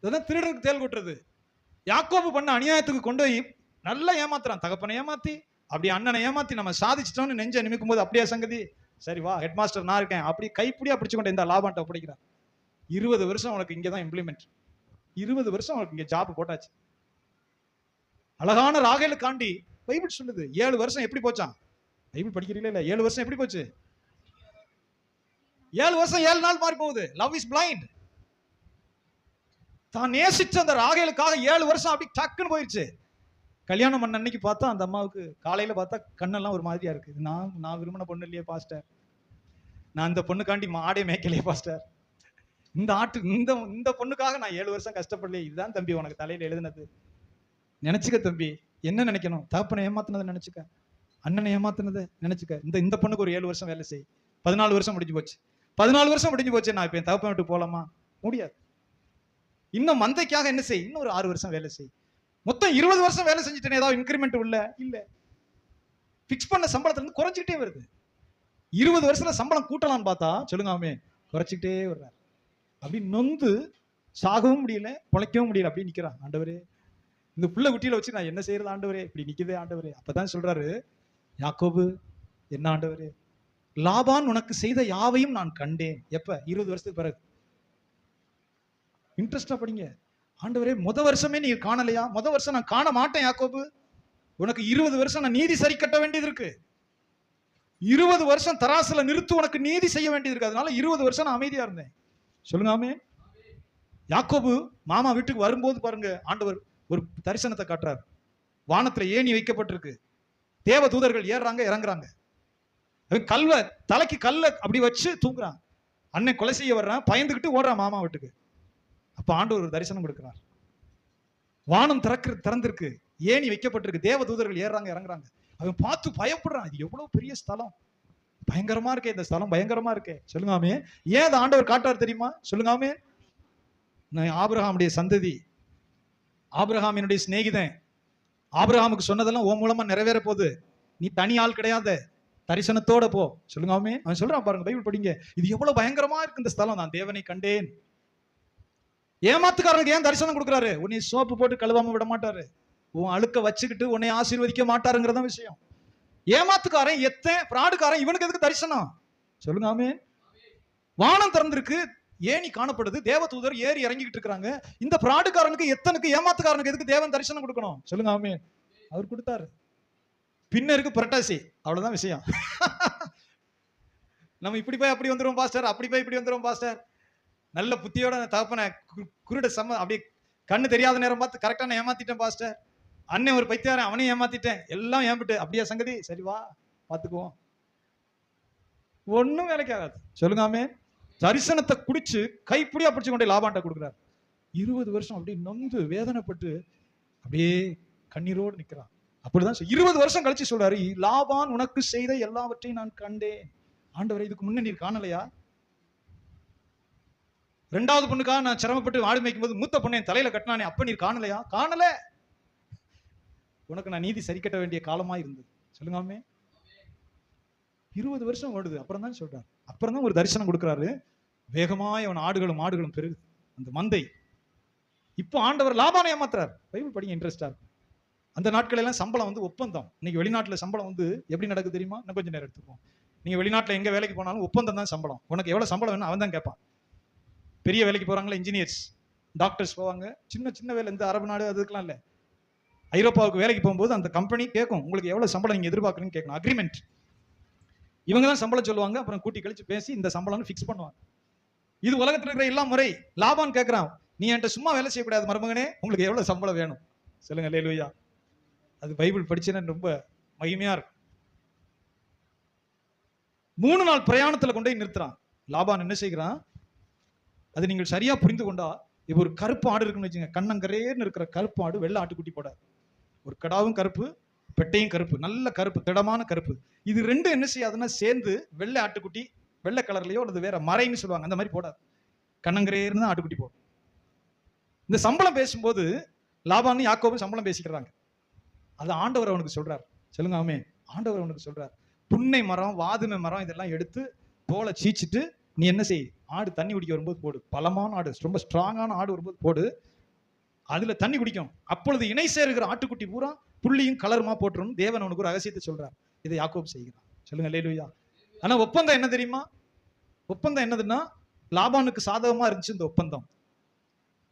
இதுதான் திருடனுக்கு தேல் கொட்டுறது. யாக்கோபு பண்ண அநியாயத்துக்கு கொண்டு போய் நல்லா ஏமாத்துறான். தகப்பனை ஏமாத்தி, அப்படி அண்ணனை ஏமாத்தி நம்ம சாதிச்சிட்டோம்னு நெஞ்ச நிமிக்கும் போது அப்படியே சங்கதி, சரி வா ஹெட் மாஸ்டர் நான் இருக்கேன், அப்படி கைப்பிடியா பிடிச்சு கொண்டு இந்த லாபான்ட்ட ஒப்படைக்கிறான். 20 வருஷம் உனக்கு இங்கே தான் இம்ப்ளிமெண்ட். 20 வருஷம் உனக்கு இங்கே ஜாப் போட்டாச்சு. அழகான ராகேலுக்காண்டி பைபிள் சொல்லுது 7 வருஷம் எப்படி போச்சான்? பைபிள் படிக்கிறீங்களா இல்ல? 7 வருஷம் எப்படி போச்சு? 7 வருஷம் 7 நாள் மாறி போகுது. Love is blind. தான் நேசிச்ச அந்த ராகேலுக்காக 7 வருஷம் அப்படி டக்குன்னு போயிடுச்சு. கல்யாணம் பண்ண அன்னைக்கு பார்த்தா அந்த அம்மாவுக்கு காலையில பார்த்தா கண்ணெல்லாம் ஒரு மாதிரியா இருக்கு. நான் விரும்பின பொண்ணு இல்லையே பாஸ்டர், நான் இந்த பொண்ணுக்காண்டி மாடே மேய்க்கலையே பாஸ்டர், இந்த பொண்ணுக்காக நான் 7 வருஷம் கஷ்டப்படலையே. இதுதான் தம்பி உனக்கு தலையில எழுதுனது. நினைச்சுக்க தம்பி, என்ன நினைக்கணும்? தகப்பனை ஏமாத்தினதை நினைச்சுக்க, அண்ணனை ஏமாத்தினதை நினைச்சுக்க. இந்த பொண்ணுக்கு ஒரு 7 வருஷம் வேலை செய். 14 வருஷம் முடிஞ்சு போச்சு. 14 வருஷம் முடிஞ்சு போச்சு. நான் இப்ப என் தகப்பன் விட்டு போலாமா? முடியாது. இன்னும் மந்தைக்காக என்ன செய்? இன்னும் ஒரு 6 வருஷம் வேலை செய். மொத்தம் 20 வருஷம் வேலை செஞ்சுட்டேன். ஏதாவது இன்கிரிமெண்ட் இல்ல. பிக்ஸ் பண்ண சம்பளத்துல இருந்து குறைஞ்சிக்கிட்டே வருது. 20 வருஷத்துல சம்பளம் கூட்டலாம்னு பார்த்தா சொல்லுங்க குறைச்சிக்கிட்டே வர்றாரு. அப்படி நொந்து சாகவும் முடியல, பொழைக்கவும் முடியல, அப்படி நிக்கிறான். ஆண்டவரே, இந்த புள்ள குட்டியில வச்சு நான் என்ன செய்யறது ஆண்டவரே? இப்படி நிக்குதே ஆண்டவரே. அப்பதான் சொல்றாரு யாக்கோபு, என்ன ஆண்டவரே, லாபான் உனக்கு செய்த யாவையும் நான் கண்டேன். எப்ப? 20 வருஷத்துக்கு பிறகு. இன்ட்ரெஸ்டா படிங்க. ஆண்டவரே, முத வருஷமே நீங்க காணலையா? முத வருஷம் நான் காண மாட்டேன் யாக்கோபு. உனக்கு 20 வருஷம் நான் நீதி சரி கட்ட வேண்டியது இருக்கு. 20 வருஷம் தராசுல நிறுத்து உனக்கு நீதி செய்ய வேண்டியது இருக்கு. அதனால 20 வருஷம் நான் அமைதியா இருந்தேன். சொல்லுங்க ஆமென். யாக்கோபு மாமா வீட்டுக்கு வரும்போது பாருங்க, ஆண்டவர் ஒரு தரிசனத்தை காட்டுறாரு. வானத்துல ஏணி வைக்கப்பட்டிருக்கு. தேவ தூதர்கள் ஏறுறாங்க இறங்குறாங்க. தலைக்கு கல்ல அப்படி வச்சு தூங்குறான். அண்ணன் கொலை செய்ய வர்றான், பயந்துகிட்டு ஓடுறான் மாமா வீட்டுக்கு. அப்ப ஆண்டவர் ஒரு தரிசனம் கொடுக்கிறார். வானம் திறந்திருக்கு, ஏணி வைக்கப்பட்டிருக்கு, தேவ தூதர்கள் ஏறுறாங்க இறங்குறாங்க. அவன் பார்த்து பயப்படுறான். இது எவ்வளவு பெரிய ஸ்தலம், பயங்கரமா இருக்கே இந்த ஸ்தலம், பயங்கரமா இருக்கே. சொல்லுங்காமே, ஏன் அதை ஆண்டவர் காட்டார் தெரியுமா? சொல்லுங்காமே, நான் ஆபிரகாமுடைய சந்ததி, ஆபிரகாமினுடைய சிநேகிதன், ஆபிரகாமுக்கு சொன்னதெல்லாம் உன் மூலமா நிறைவேற போகுது. நீ தனி ஆள் கிடையாது, தரிசனத்தோட போ. சொல்லுங்காமே. அவன் சொல்றான் பாருங்க, பைபிள் படிங்க. இது எவ்வளவு பயங்கரமா இருக்கு இந்த ஸ்தலம். நான் தேவனை கண்டேன். ஏமாத்துக்காரனுக்கு ஏன் தரிசனம் கொடுக்குறாரு? உன்னை சோப்பு போட்டு கழுவாம விட மாட்டாரு. உன் அழுக்க வச்சுக்கிட்டு உன்னை ஆசீர்வதிக்க மாட்டாருங்கிறத விஷயம். ஏமாத்துக்காரன் பிராடுக்காரன் இவனுக்கு எதுக்கு தரிசனம்? சொல்லுங்க ஆமென். வானம் திறந்திருக்கு, ஏணி காணப்படுது, தேவ தூதர் ஏறி இறங்கிட்டு இருக்காங்க. இந்த பிராடுக்காரனுக்கு ஏமாத்துக்காரனுக்கு எதுக்கு தேவன் தரிசனம் கொடுக்கணும்? சொல்லுங்க ஆமென். அவர் கொடுத்தாரு. பின்னருக்கு புரட்டாசி, அவ்வளவுதான் விஷயம். நம்ம இப்படி போய் அப்படி வந்துருவோம் பாஸ்டர், அப்படி போய் இப்படி வந்துருவோம் பாஸ்டர். நல்ல புத்தியோட தகப்பனை குருட அப்படியே கண்ணு தெரியாத நேரம் பார்த்து கரெக்டா நான் ஏமாத்திட்டேன் பாஸ்டர். அண்ணன் ஒரு பைத்தியாரன், அவனையும் ஏமாத்திட்டேன், எல்லாம் ஏம்பிட்டு அப்படியே சங்கதி. சரி வா பாத்துக்குவோம். ஒன்னும் வேலைக்கு ஆகாது. சொல்லுங்காமே. தரிசனத்தை குடிச்சு கைப்பிடியா பிடிச்சு கொண்டே லாபான்ட்ட கொடுக்குறாரு. 20 வருஷம் அப்படியே நொந்து வேதனைப்பட்டு அப்படியே கண்ணீரோடு நிக்கிறான். அப்படிதான் 20 வருஷம் கழிச்சு சொல்றாரு, லாபான் உனக்கு செய்த எல்லாவற்றையும் நான் கண்டேன். ஆண்டவரை, இதுக்கு முன்ன நீர் காணலையா? 2வது பொண்ணுக்காக நான் சிரமப்பட்டு ஆடு மேய்க்கும் போது மூத்த பொண்ணு என் தலையில கட்டினானே, அப்ப நீர் காணலையா? காணல. உனக்கு நான் நீதி சரி கட்ட வேண்டிய காலமா இருந்தது. சொல்லுங்காமே. 20 வருஷம் ஓடுது. அப்புறம் தான் சொல்றாரு, அப்புறம் தான் ஒரு தரிசனம் கொடுக்குறாரு. வேகமாய் அவன் ஆடுகளும் பெருகுது அந்த மந்தை. இப்போ ஆண்டவர் லாபானை ஏமாத்துறாரு. பைபிள் படிங்க, இன்ட்ரெஸ்டா இருக்கும். அந்த நாட்கள் எல்லாம் சம்பளம் ஒப்பந்தம். இன்னைக்கு வெளிநாட்டுல சம்பளம் எப்படி நடக்குது தெரியுமா? இன்னும் கொஞ்சம் நேரம் எடுத்துப்போம். நீங்க வெளிநாட்டுல எங்க வேலைக்கு போனாலும் ஒப்பந்தம் தான் சம்பளம். உனக்கு எவ்வளவு சம்பளம் வேணும் அவன் தான் கேட்பான். பெரிய வேலைக்கு போறாங்களா, இன்ஜினியர்ஸ், டாக்டர்ஸ் போவாங்க. சின்ன வேலை, இந்த அரபு நாடு அதுக்கெல்லாம் இல்லை. ஐரோப்பாவுக்கு வேலைக்கு போகும்போது அந்த கம்பெனி கேட்கும், உங்களுக்கு எவ்வளவு சம்பளம் நீங்க எதிர்பார்க்குறீங்கன்னு கேட்கணும். அக்ரிமெண்ட். இவங்க தான் சம்பளம் சொல்லுவாங்க. அப்புறம் கூட்டி கழிச்சு பேசி இந்த சம்பளம்னு ஃபிக்ஸ் பண்ணுவாங்க. இது உலகத்தில் இருக்கிற எல்லா முறை. லாபான் கேட்கிறான், நீ என்கிட்ட சும்மா வேலை செய்யக்கூடாது மருமகனே, உங்களுக்கு எவ்வளவு சம்பளம் வேணும் சொல்லுங்க. அல்லேலூயா. அது பைபிள் படிச்சேன்னு ரொம்ப மகிமையா இருக்கும். 3 நாள் பிரயாணத்துல கொண்டு போய் நிறுத்துறான். லாபான் என்ன செய்கிறான்? அது நீங்கள் சரியா புரிந்து கொண்டா, இப்போ ஒரு கருப்பு ஆடு இருக்குன்னு வச்சுங்க, கண்ணங்கரேன்னு இருக்கிற கருப்பு ஆடு வெள்ளை ஆட்டுக்குட்டி போடாது. ஒரு கடாவும் கருப்பு, பெட்டையும் கருப்பு, நல்ல கருப்பு, திடமான கருப்பு. இது ரெண்டும் என்ன செய்யாதுன்னா சேர்ந்து வெள்ளை ஆட்டுக்குட்டி, வெள்ளை கலர்லயோ அல்லது வேற மறைன்னு சொல்லுவாங்க, அந்த மாதிரி போடாது. கண்ணங்கரேன்னு தான் ஆட்டுக்குட்டி போடும். இந்த சம்பளம் பேசும்போது லாபான் யாக்கோபு சம்பளம் பேசிக்கிறாங்க. அது ஆண்டவர் அவனுக்கு சொல்றார். சொல்லுங்க ஆமென். ஆண்டவர் அவனுக்கு சொல்றார், புன்னை மரம், வாதுமை மரம் இதெல்லாம் எடுத்து தோலை சீச்சிட்டு நீ என்ன செய், ஆடு தண்ணி குடிக்க வரும்போது போடு, பலமான ஆடு, ரொம்ப ஸ்ட்ராங்கான ஆடு வரும்போது போடு, அதுல தண்ணி குடிக்கும். அப்பொழுது இணை சேருகிற ஆட்டுக்குட்டி பூரா புள்ளியும் கலருமா போட்டுரும். தேவன் அவனுக்கு ஒரு ரகசியத்தை சொல்றார். இதை யாக்கோபு செய்கிறான். சொல்லுங்க அல்லேலூயா. ஆனா ஒப்பந்தம் என்ன தெரியுமா? ஒப்பந்தம் என்னதுன்னா, லாபானுக்கு சாதகமா இருந்துச்சு இந்த ஒப்பந்தம்,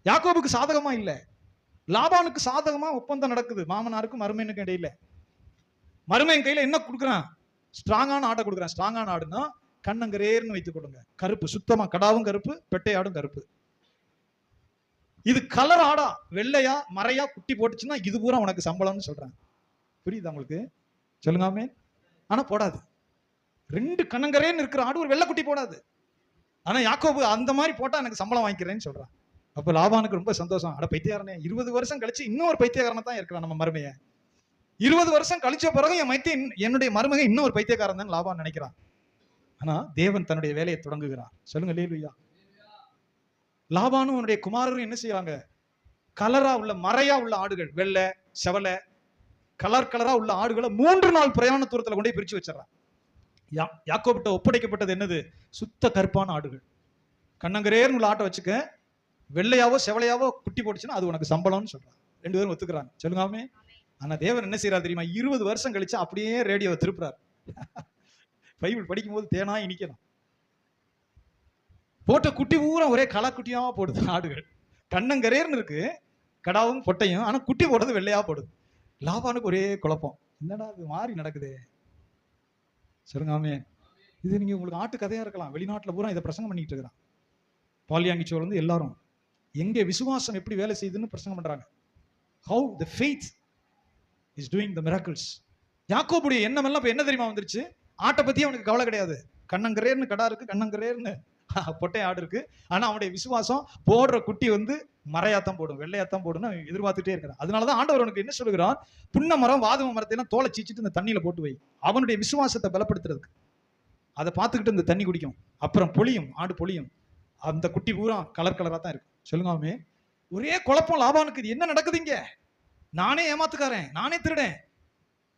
யாக்கோபுக்கு சாதகமா இல்ல. லாபானுக்கு சாதகமா ஒப்பந்தம் நடக்குது மாமனாருக்கும் மருமையனுக்கும் இடையில. மருமையன் கையில என்ன கொடுக்குறான்? ஸ்ட்ராங்கான ஆடை கொடுக்குறான். ஸ்ட்ராங்கான ஆடுன்னா கண்ணங்கரேர்னு வைத்துக் கொள்ளுங்க, கருப்பு, சுத்தமா, கடாவும் கருப்பு, பெட்டையாடும் கருப்பு. இது கலர் ஆடா, வெள்ளையா மறையா குட்டி போட்டுச்சுன்னா இது பூரா உனக்கு சம்பளம்னு சொல்றாங்க. புரியுதா உங்களுக்கு? சொல்லுங்காமே. ஆனா போடாது. 2 கண்ணங்கரேன்னு இருக்கிற ஆடு ஒரு வெள்ளை குட்டி போடாது. ஆனா யாக்கோபு அந்த மாதிரி போட்டா எனக்கு சம்பளம் வாங்கிக்கிறேன்னு சொல்றான். அப்ப லாபானுக்கு ரொம்ப சந்தோஷம். அட பைத்தியக்காரனே, 20 வருஷம் கழிச்சு இன்னொரு பைத்தியக்காரனை தான் இருக்கிறான் நம்ம மருமைய. 20 வருஷம் கழிச்ச பிறகு என்னுடைய மருமக இன்னொரு பைத்தியக்காரன் தான் லாபான் நினைக்கிறான். ஆனா தேவன் தன்னுடைய வேலையை தொடங்குகிறார். சொல்லுங்க அல்லேலூயா. லாபானும் அவனுடைய குமாரரும் என்ன செய்யறாங்க? கலரா உள்ள மறையா உள்ள ஆடுகள், வெள்ளை செவலை கலரா உள்ள ஆடுகளை 3 நாள் பிரயாண தூரத்துல கொண்டு பிரிச்சு வச்சிடறான். யாக்கோபிட்ட ஒப்படைக்கப்பட்டது என்னது? சுத்த கருப்பான ஆடுகள். கண்ணங்கரேர்னு உள்ள ஆட்டை வச்சுக்க, வெள்ளையாவோ செவலையாவோ குட்டி போட்டுச்சுன்னா அது உனக்கு சம்பளம்னு சொல்றான். 2 பேரும் ஒத்துக்கிறாங்க. சொல்லுங்காமே. ஆனா தேவன் என்ன செய்யறாரு தெரியுமா? 20 வருஷம் கழிச்சு அப்படியே ரேடியோவை திருப்புறாரு. பைபிள் படிக்கும் போது தேனா இனிக்கணும். போட்ட குட்டி பூரா ஒரே களக்குட்டியா போடுது ஆடுகள். கண்ணங்கரேர்னு இருக்கு கடாவும் பொட்டையும், ஆனா குட்டி போடுறது வெள்ளையா போடுது. லாபானுக்கு ஒரே குழப்பம், என்னடா இது மாறி நடக்குது. சொல்லுங்காமே. இது நீங்க உங்களுக்கு ஆட்டு கதையா இருக்கலாம். வெளிநாட்டுல பூரா இதை பிரசங்கம் பண்ணிட்டு இருக்கிறான். பாலியாங்கிச்சோர் வந்து எல்லாரும் எங்கே விசுவாசம் எப்படி வேலை செய்யுதுன்னு பிரசங்கம் பண்றாங்க. How the faith is doing the miracles. யாக்கோபுடைய எண்ணம் எல்லாம் இப்ப என்ன தெரியுமா வந்துருச்சு? ஆட்டை பத்தி அவனுக்கு கவலை கிடையாது. கண்ணங்கரேர்னு கடா இருக்கு, கண்ணங்கரேர்னு பொட்டை ஆடு இருக்கு. ஆனா அவனுடைய விசுவாசம் போடுற குட்டி வந்து மறையாத்தான் போடும், வெள்ளையாத்தான் போடுன்னு எதிர்பார்த்துட்டே இருக்கிறான். அதனாலதான் ஆண்டவர் அவனுக்கு என்ன சொல்லுகிறான்? புன்ன மரம் வாதும மரத்தை எல்லாம் தோலை சீச்சிட்டு இந்த தண்ணியில போட்டு வை, அவனுடைய விசுவாசத்தை பலப்படுத்துறதுக்கு. அதை பார்த்துக்கிட்டு இந்த தண்ணி குடிக்கும், அப்புறம் பொழியும், ஆடு பொழியும். அந்த குட்டி பூரா கலரா தான் இருக்கும். சொல்லுங்காமே. ஒரே குழப்பம் லாபானுக்கு. இது என்ன நடக்குது இங்க? நானே ஏமாத்துக்காரன், நானே திருடேன்,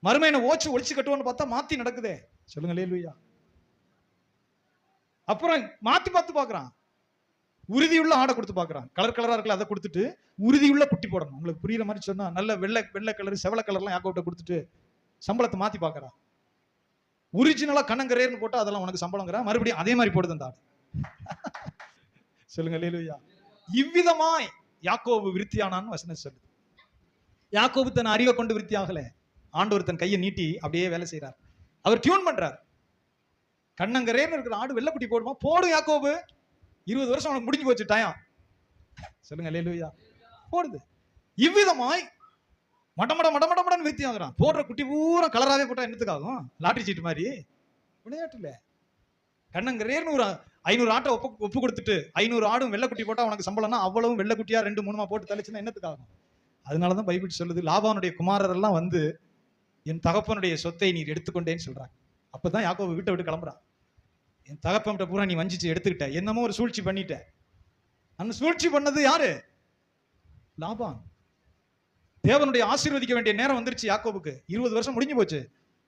மறுமையினை ஒளிச்சு கட்டுவோன்னு பார்த்தா மாத்தி நடக்குதே. சொல்லுங்க அல்லேலூயா. அப்புறம் மாத்தி பார்த்து பாக்குறான். உறுதியுள்ள ஆடை கொடுத்து பாக்குறான். கலரா இருக்குல்ல, அதை கொடுத்துட்டு உறுதியுள்ள குட்டி போடணும். உங்களுக்கு புரியுற மாதிரி சொன்னா, நல்ல வெள்ளை கலர் செவலை கலர்லாம் யாக்கோட்ட கொடுத்துட்டு சம்பளத்தை மாத்தி பாக்குறான். ஒரிஜினலா கண்ணங்கரேர்னு போட்டா அதெல்லாம் உனக்கு சம்பளங்கிறான். மறுபடியும் அதே மாதிரி போடுது அந்த ஆடு. சொல்லுங்க அல்லேலூயா. இவ்விதமாய் யாக்கோபு விருத்தியானான்னு வசனம் சொல்லுது. யாக்கோபு தன் அறிவை கொண்டு விருத்தி ஆகல. ஆண்டவர் தன் கையை நீட்டி அப்படியே வேலை செய்யறார். அவர் டியூன் பண்றார். கண்ணங்கரேன்னு இருக்கிற ஆடு வெள்ளைக்குட்டி போடுமா? போடும் யாக்கோபு. 20 வருஷம் உனக்கு முடிஞ்சு போச்சு டயம். சொல்லுங்க அல்லேலூயா. போடுது. இவ்விதமாய் மடமடன்னு விருத்தி ஆகுறான். போடுற குட்டி பூரா கலராவே போட்டா என்னத்துக்காகும்? லாட்டரி சீட்டு மாதிரி விளையாட்டு இல்ல. கண்ணங்கரேர்னு ஒரு 500 ஆட்டை ஒப்பு கொடுத்துட்டு 500 ஆடும் வெள்ளைக்குட்டி போட்டா உனக்கு சம்பளம்னா அவ்வளவும் வெள்ளைக்குட்டியா 2-3 போட்டு தள்ளிச்சுன்னா என்னத்துக்காகும்? அதனாலதான் பைபிள் சொல்லுது, லாபானுடைய குமாரர் எல்லாம் வந்து என் தகப்பனுடைய சொத்தை நீர் எடுத்துக்கொண்டேன்னு சொல்றாங்க. அப்பதான் யாக்கோபு வீட்டை விட்டு கிளம்புறான். என் தகப்பன்கிட்ட பூரா நீ வஞ்சிச்சு எடுத்துக்கிட்ட, என்னமோ ஒரு சூழ்ச்சி பண்ணிட்ட. அந்த சூழ்ச்சி பண்ணது யாரு? லாபான். தேவனுடைய ஆசீர்வதிக்க வேண்டிய நேரம் வந்துருச்சு யாக்கோபுக்கு. 20 வருஷம் முடிஞ்சு போச்சு.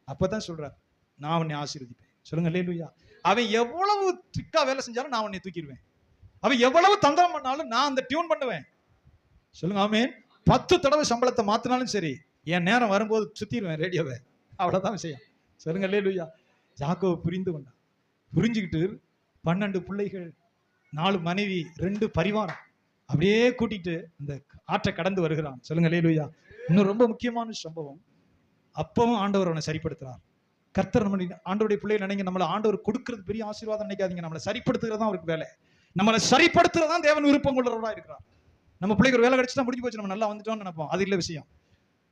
அப்பதான் சொல்றார், நான் உன்னை ஆசீர்வதிப்பேன். சொல்லுங்க அல்லேலூயா. அவன் எவ்வளவு ட்ரிக்கா வேலை செஞ்சாலும் நான் உன்னை தூக்கிடுவேன். அவன் எவ்வளவு தந்திரம் பண்ணாலும் நான் அந்த டியூன் பண்ணுவேன். சொல்லுங்க ஆமென். 10 தடவை சம்பளத்தை மாத்தினாலும் சரி, என் நேரம் வரும்போது சுத்திடுவேன் ரேடியோவை. அவ்வளவுதான் விஷயம். சொல்லுங்க அல்லேலூயா. யாக்கோபு புரிந்து கொண்டான். புரிஞ்சுக்கிட்டு 12 பிள்ளைகள், 4 மனைவி, 2 பரிவாரம் அப்படியே கூட்டிட்டு இந்த ஆற்றை கடந்து வருகிறான். சொல்லுங்க அல்லேலூயா. இன்னும் ரொம்ப முக்கியமான சம்பவம், அப்பவும் ஆண்டவர் அவனை சரிப்படுத்துறார். கர்த்தர் நம்ம ஆண்டவருடைய பிள்ளைகள் நினைங்க, நம்மளை ஆண்டவர் கொடுக்கறது பெரிய ஆசீர்வாதம் நினைக்காதீங்க. நம்மளை சரிப்படுத்துறதா அவருக்கு வேலை. நம்மளை சரிப்படுத்துறதான் தேவன் விருப்பம் கொள்றவரா இருக்கிறார். நம்ம பிள்ளைக்கு ஒரு வேலை கிடைச்சுட்டா முடிஞ்சு போச்சு, நம்ம நல்லா வந்துட்டோம்னு நினைப்போம். அது இல்ல விஷயம்.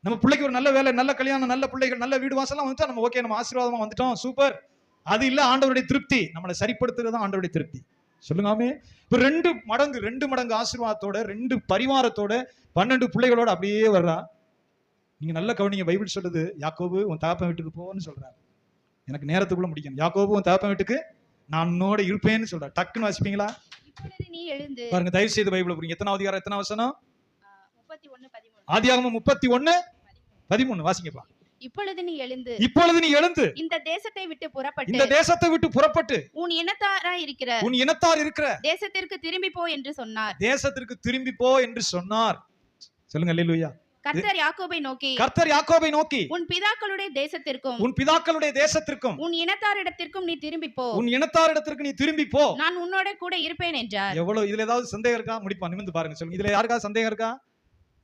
நம்ம பிள்ளைக்கு ஒரு நல்ல வேலை, நல்ல கல்யாணம், நல்ல பிள்ளைகள், நல்ல வீடு வாசலாம் வந்துட்டா நம்ம ஓகே, நம்ம ஆசீர்வாதமா வந்துட்டோம், சூப்பர். அது இல்ல ஆண்டவருடைய திருப்தி. நம்மளை சரிப்படுத்துறதுதான் ஆண்டவருடைய திருப்தி. சொல்லுங்காமே. இப்ப 2 மடங்கு ஆசீர்வாதத்தோட, 2 பரிவாரத்தோட, 12 பிள்ளைகளோட அப்படியே வர்றா. நீங்க நல்ல கவனிங்க, பைபிள் சொல்லுது, யாக்கோபு உன் தகப்பன் வீட்டுக்கு போன்னு சொல்றாரு. எனக்கு நேரத்துக்குள்ள முடிக்கணும். யாக்கோபு உன் தகப்பன் வீட்டுக்கு நான் உன்னோட இருப்பேன்னு சொல்றாரு. டக்குன்னு வாசிப்பீங்களா? நீ எழுந்து பாருங்க, தயவு செய்து பைபிள் புரியுங்க. எத்தனாவது அதிகாரம், எத்தனை வசனம்? 31:13. ஆதியாகமம் 31:13 வாசிங்கப்பா. இப்பொழுது நீ எழுந்து இந்த தேசத்தை விட்டு புறப்பட்டு உன் இனத்தார் இருக்கிற தேசத்திற்கு திரும்பி போ என்று சொன்னார். சொல்லுங்க அல்லேலூயா. கர்த்தர் யாக்கோபை நோக்கி உன் பிதாக்களுடைய தேசத்திற்கும் உன் இனத்தாரிடத்திற்கும் நீ திரும்பி போ நான் உன்னோட கூட இருப்பேன் என்றார். எவ்வளவு இதுல ஏதாவது சந்தேகம் இருக்கா? முடிப்பா, நிமிர்ந்து பாருங்க. சொல்லுங்க, இதுல யாருக்காவது சந்தேகம் இருக்கா?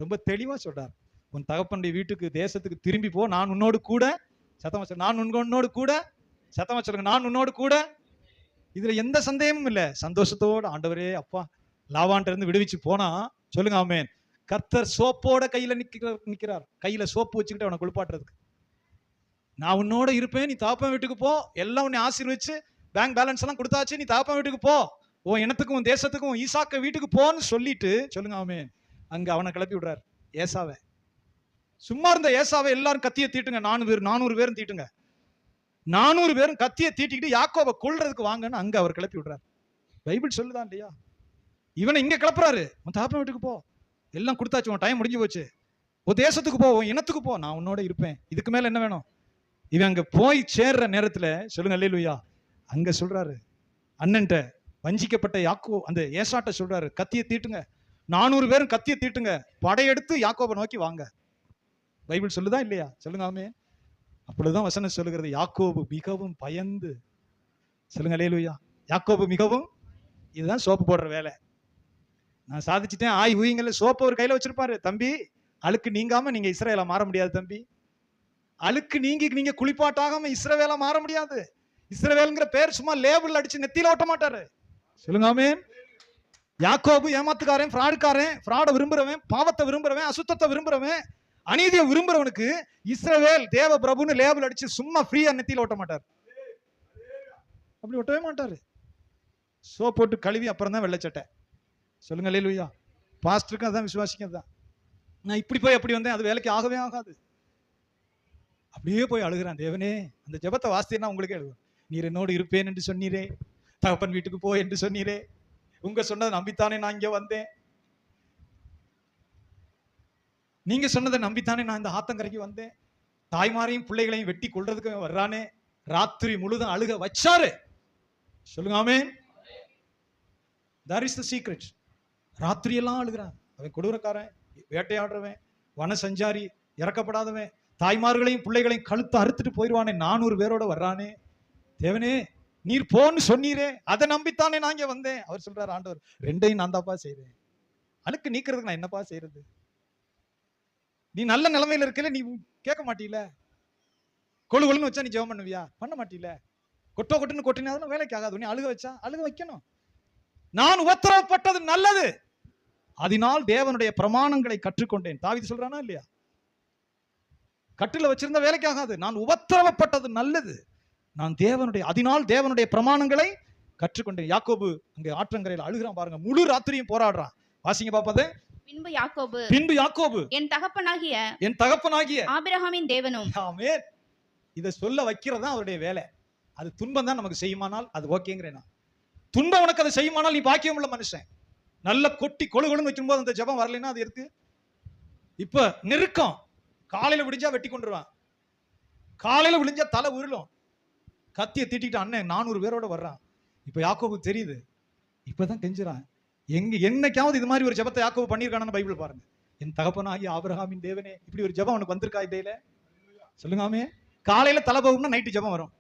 ரொம்ப தெளிவா சொல்றார். உன் தகப்பனுடைய வீட்டுக்கு தேசத்துக்கு திரும்பி போ, நான் உன்னோடு கூட. சத்தமா சொல்லுங்க, நான் உன்னோடு கூட. சத்தமா சொல்லுங்க, நான் உன்னோடு கூட. இதுல எந்த சந்தேகமும் இல்ல. சந்தோஷத்தோட ஆண்டவரே அப்பா லாவான்ட்ட இருந்து விடுவிச்சு போனா சொல்லுங்க ஆமென். கர்த்தர் சோப்போட கையில நிக்கிறார். கையில சோப்பு வச்சுக்கிட்டு அவனை குளிப்பாட்டுறதுக்கு. நான் உன்னோட இருப்பேன், நீ தாப்பன் வீட்டுக்கு போ, எல்லாம் உன்னை ஆசீர்வதிச்சு பேங்க் பேலன்ஸ் எல்லாம் கொடுத்தாச்சு, நீ தாப்பன் வீட்டுக்கு போ, உன் இனத்துக்கும் உன் தேசத்துக்கும் ஈசாக்க வீட்டுக்கு போன்னு சொல்லிட்டு சொல்லுங்க ஆமென். அங்க அவனை கிளப்பி விடுறாரு, ஏசாவை. சும்மா இருந்த ஏசாவை எல்லாரும் கத்திய தீட்டுங்க. 400 பேரும் தீட்டுங்க. 400 பேரும் கத்திய தீட்டிக்கிட்டு யாக்கோபை கொல்றதுக்கு வாங்கன்னு அங்க அவர் கிளப்பி விடுறாரு. பைபிள் சொல்லுதான் இல்லையா? இவனை இங்க கிளப்புறாரு, உன் தாப்பன் வீட்டுக்கு போ, எல்லாம் கொடுத்தாச்சு, உன் டைம் முடிஞ்சு போச்சு, உன் தேசத்துக்கு போ, உன் இனத்துக்கு போ, நான் உன்னோட இருப்பேன், இதுக்கு மேல என்ன வேணும்? இவன் அங்க போய் சேர்ற நேரத்துல சொல்லுங்க அல்லேலூயா, அங்க சொல்றாரு அண்ணன்ட்ட வஞ்சிக்கப்பட்ட அந்த ஏசாட்ட சொல்றாரு, கத்திய தீட்டுங்க, 400 பேரும் கத்திய தீட்டுங்க, படையெடுத்து யாக்கோபை நோக்கி வாங்க. பைபிள் சொல்லுதா இல்லையா? சொல்லுங்க ஆமே. அப்பொழுதுதான் வசனம் சொல்லுகிறது, யாக்கோபு மிகவும் பயந்து. சொல்லுங்க அல்லேலூயா. யாக்கோபு மிகவும், இதுதான் சோப்பு போடுற வேலை. நான் சாதிச்சுட்டேன் ஆய் ஊயிங்கல்ல, சோப்பு ஒரு கையில வச்சிருப்பாரு. தம்பி, அழுக்கு நீங்காம நீங்க இஸ்ரவேலா மாற முடியாது தம்பி. அழுக்கு நீங்க குளிப்பாட்டாகாம இஸ்ரவேலா மாற முடியாது. இஸ்ரவேல்ங்கிற பேர் சும்மா லேபிள் அடிச்சு நெத்தியில ஓட்ட மாட்டாரு. சொல்லுங்க ஆமென். யாக்கோபு ஏமாத்துக்காரன், ஃப்ராடுக்காரன், ஃப்ராட விரும்புறவன், பாவத்தை விரும்புறவன், அசுத்தத்தை விரும்புறவன், அநீதியை விரும்புறவனுக்கு இஸ்ரவேல் தேவ பிரபுன்னு லேபிள் அடிச்சு சும்மா ஃப்ரீயா நெத்தியில ஓட்ட மாட்டார். அப்படி ஒட்டவே மாட்டாரு. சோப் போட்டு கழுவி அப்புறம் தான் வெள்ளச்சட்டை. சொல்லுங்க அல்லேலூயா. பாஸ்டருக்கு அதான் விசுவாசிக்கிறது தான். நான் இப்படி போய் அப்படி வந்தேன், அது வேலைக்கு ஆகவே ஆகாது. அப்படியே போய் அழுகிறான். தேவனே, அந்த ஜெபத்தை வாசித்தேன்னா உங்களுக்கே எழுதும். நீர் என்னோடு இருப்பேன் என்று சொன்னீரே, தகப்பன் வீட்டுக்கு போ என்று சொன்னீரே, உங்க சொன்னதை நம்பித்தானே நான் இங்க வந்தேன், நீங்க சொன்னதை நம்பித்தானே நான் இந்த ஆத்தங்கரைக்கு வந்தேன், தாய்மாரையும் பிள்ளைகளையும் வெட்டி கொள்றதுக்கு வர்றானே, ராத்திரி முழுதும் அழுக வச்சாரு. சொல்லுங்க ஆமென். That is the secret. ராத்திரி எல்லாம் அழுகிறான். அவன் கொடூரக்காரன், வேட்டையாடுறவன், வன சஞ்சாரி, இறக்கப்படாதவன், தாய்மார்களையும் பிள்ளைகளையும் கழுத்து அறுத்துட்டு போயிடுவானே, 400 பேரோட வர்றானே. தேவனே, நீர் போன்னு சொன்னீரே, அதை நம்பித்தானே நான் இங்க வந்தேன். அவர் சொல்றாரு, ஆண்டவர் ரெண்டையும் நான் தான்ப்பா செய்யறேன். அழுக்கு நீக்கிறதுக்கு நான் என்னப்பா செய்யறது? நீ நல்ல நிலைமையில இருக்கல, நீ கேட்க மாட்டீல. கொழுன்னு வச்சா நீ ஜெபம் பண்ணுவியா? பண்ண மாட்டீல. கொட்டுன்னு கொட்டினா வேலைக்கு ஆகாது. நீ அழுக வச்சா அழுக வைக்கணும். நான் உத்தரவுப்பட்டது நல்லது, அதனால் தேவனுடைய பிரமாணங்களை கற்றுக்கொண்டேன். தாவீது சொல்றானா இல்லையா? கட்டில வச்சிருந்த வேலைக்கு ஆகாது. நான் உபத்திரவப்பட்டது நல்லது, நான் அதனால் தேவனுடைய பிரமாணங்களை கற்றுக்கொண்டேன். யாக்கோபு அங்க ஆற்றங்கரையில் அழுகிறான் பாருங்க. முழு ராத்திரியும் போராடுறான். வாசிங்க பாப்பது. பின்பு யாக்கோபு என் தகப்பனாகிய ஆபிரகாமின் தேவனும். ஆமென். இதை சொல்ல வைக்கிறதா அவருடைய வேலை. அது துன்பம் தான் நமக்கு செய்யுமானால் அது ஓகேங்கிறேன். துன்பம் உனக்கு அதை செய்யுமானால் நீ பாக்கியம் உள்ள மனுஷன். நல்ல கொட்டி கொழுன்னு வைக்கும்போது அந்த ஜெபம் வரலைன்னா அது இருக்கு. இப்ப நெருக்கம், காலையில விடிஞ்சா வெட்டி கொண்டுருவான், காலையில விடிஞ்சா தலை உருளும், கத்திய தீட்டிட்டு அண்ணன் 400 பேரோட வர்றான். இப்ப யாக்கோபு தெரியுது, இப்பதான் கெஞ்சுறான். என்னைக்காவது இது மாதிரி ஒரு ஜெபத்தை யாக்கோபு பண்ணியிருக்கானு பைபிள் பாருங்க. என் தகப்பனாகிய ஆபிரகாமின் தேவனே, இப்படி ஒரு ஜெபம் அவனுக்கு வந்திருக்கா இடையில? சொல்லுங்காமே. காலையில தலை போகும்னா நைட்டு ஜெபம் வரும்.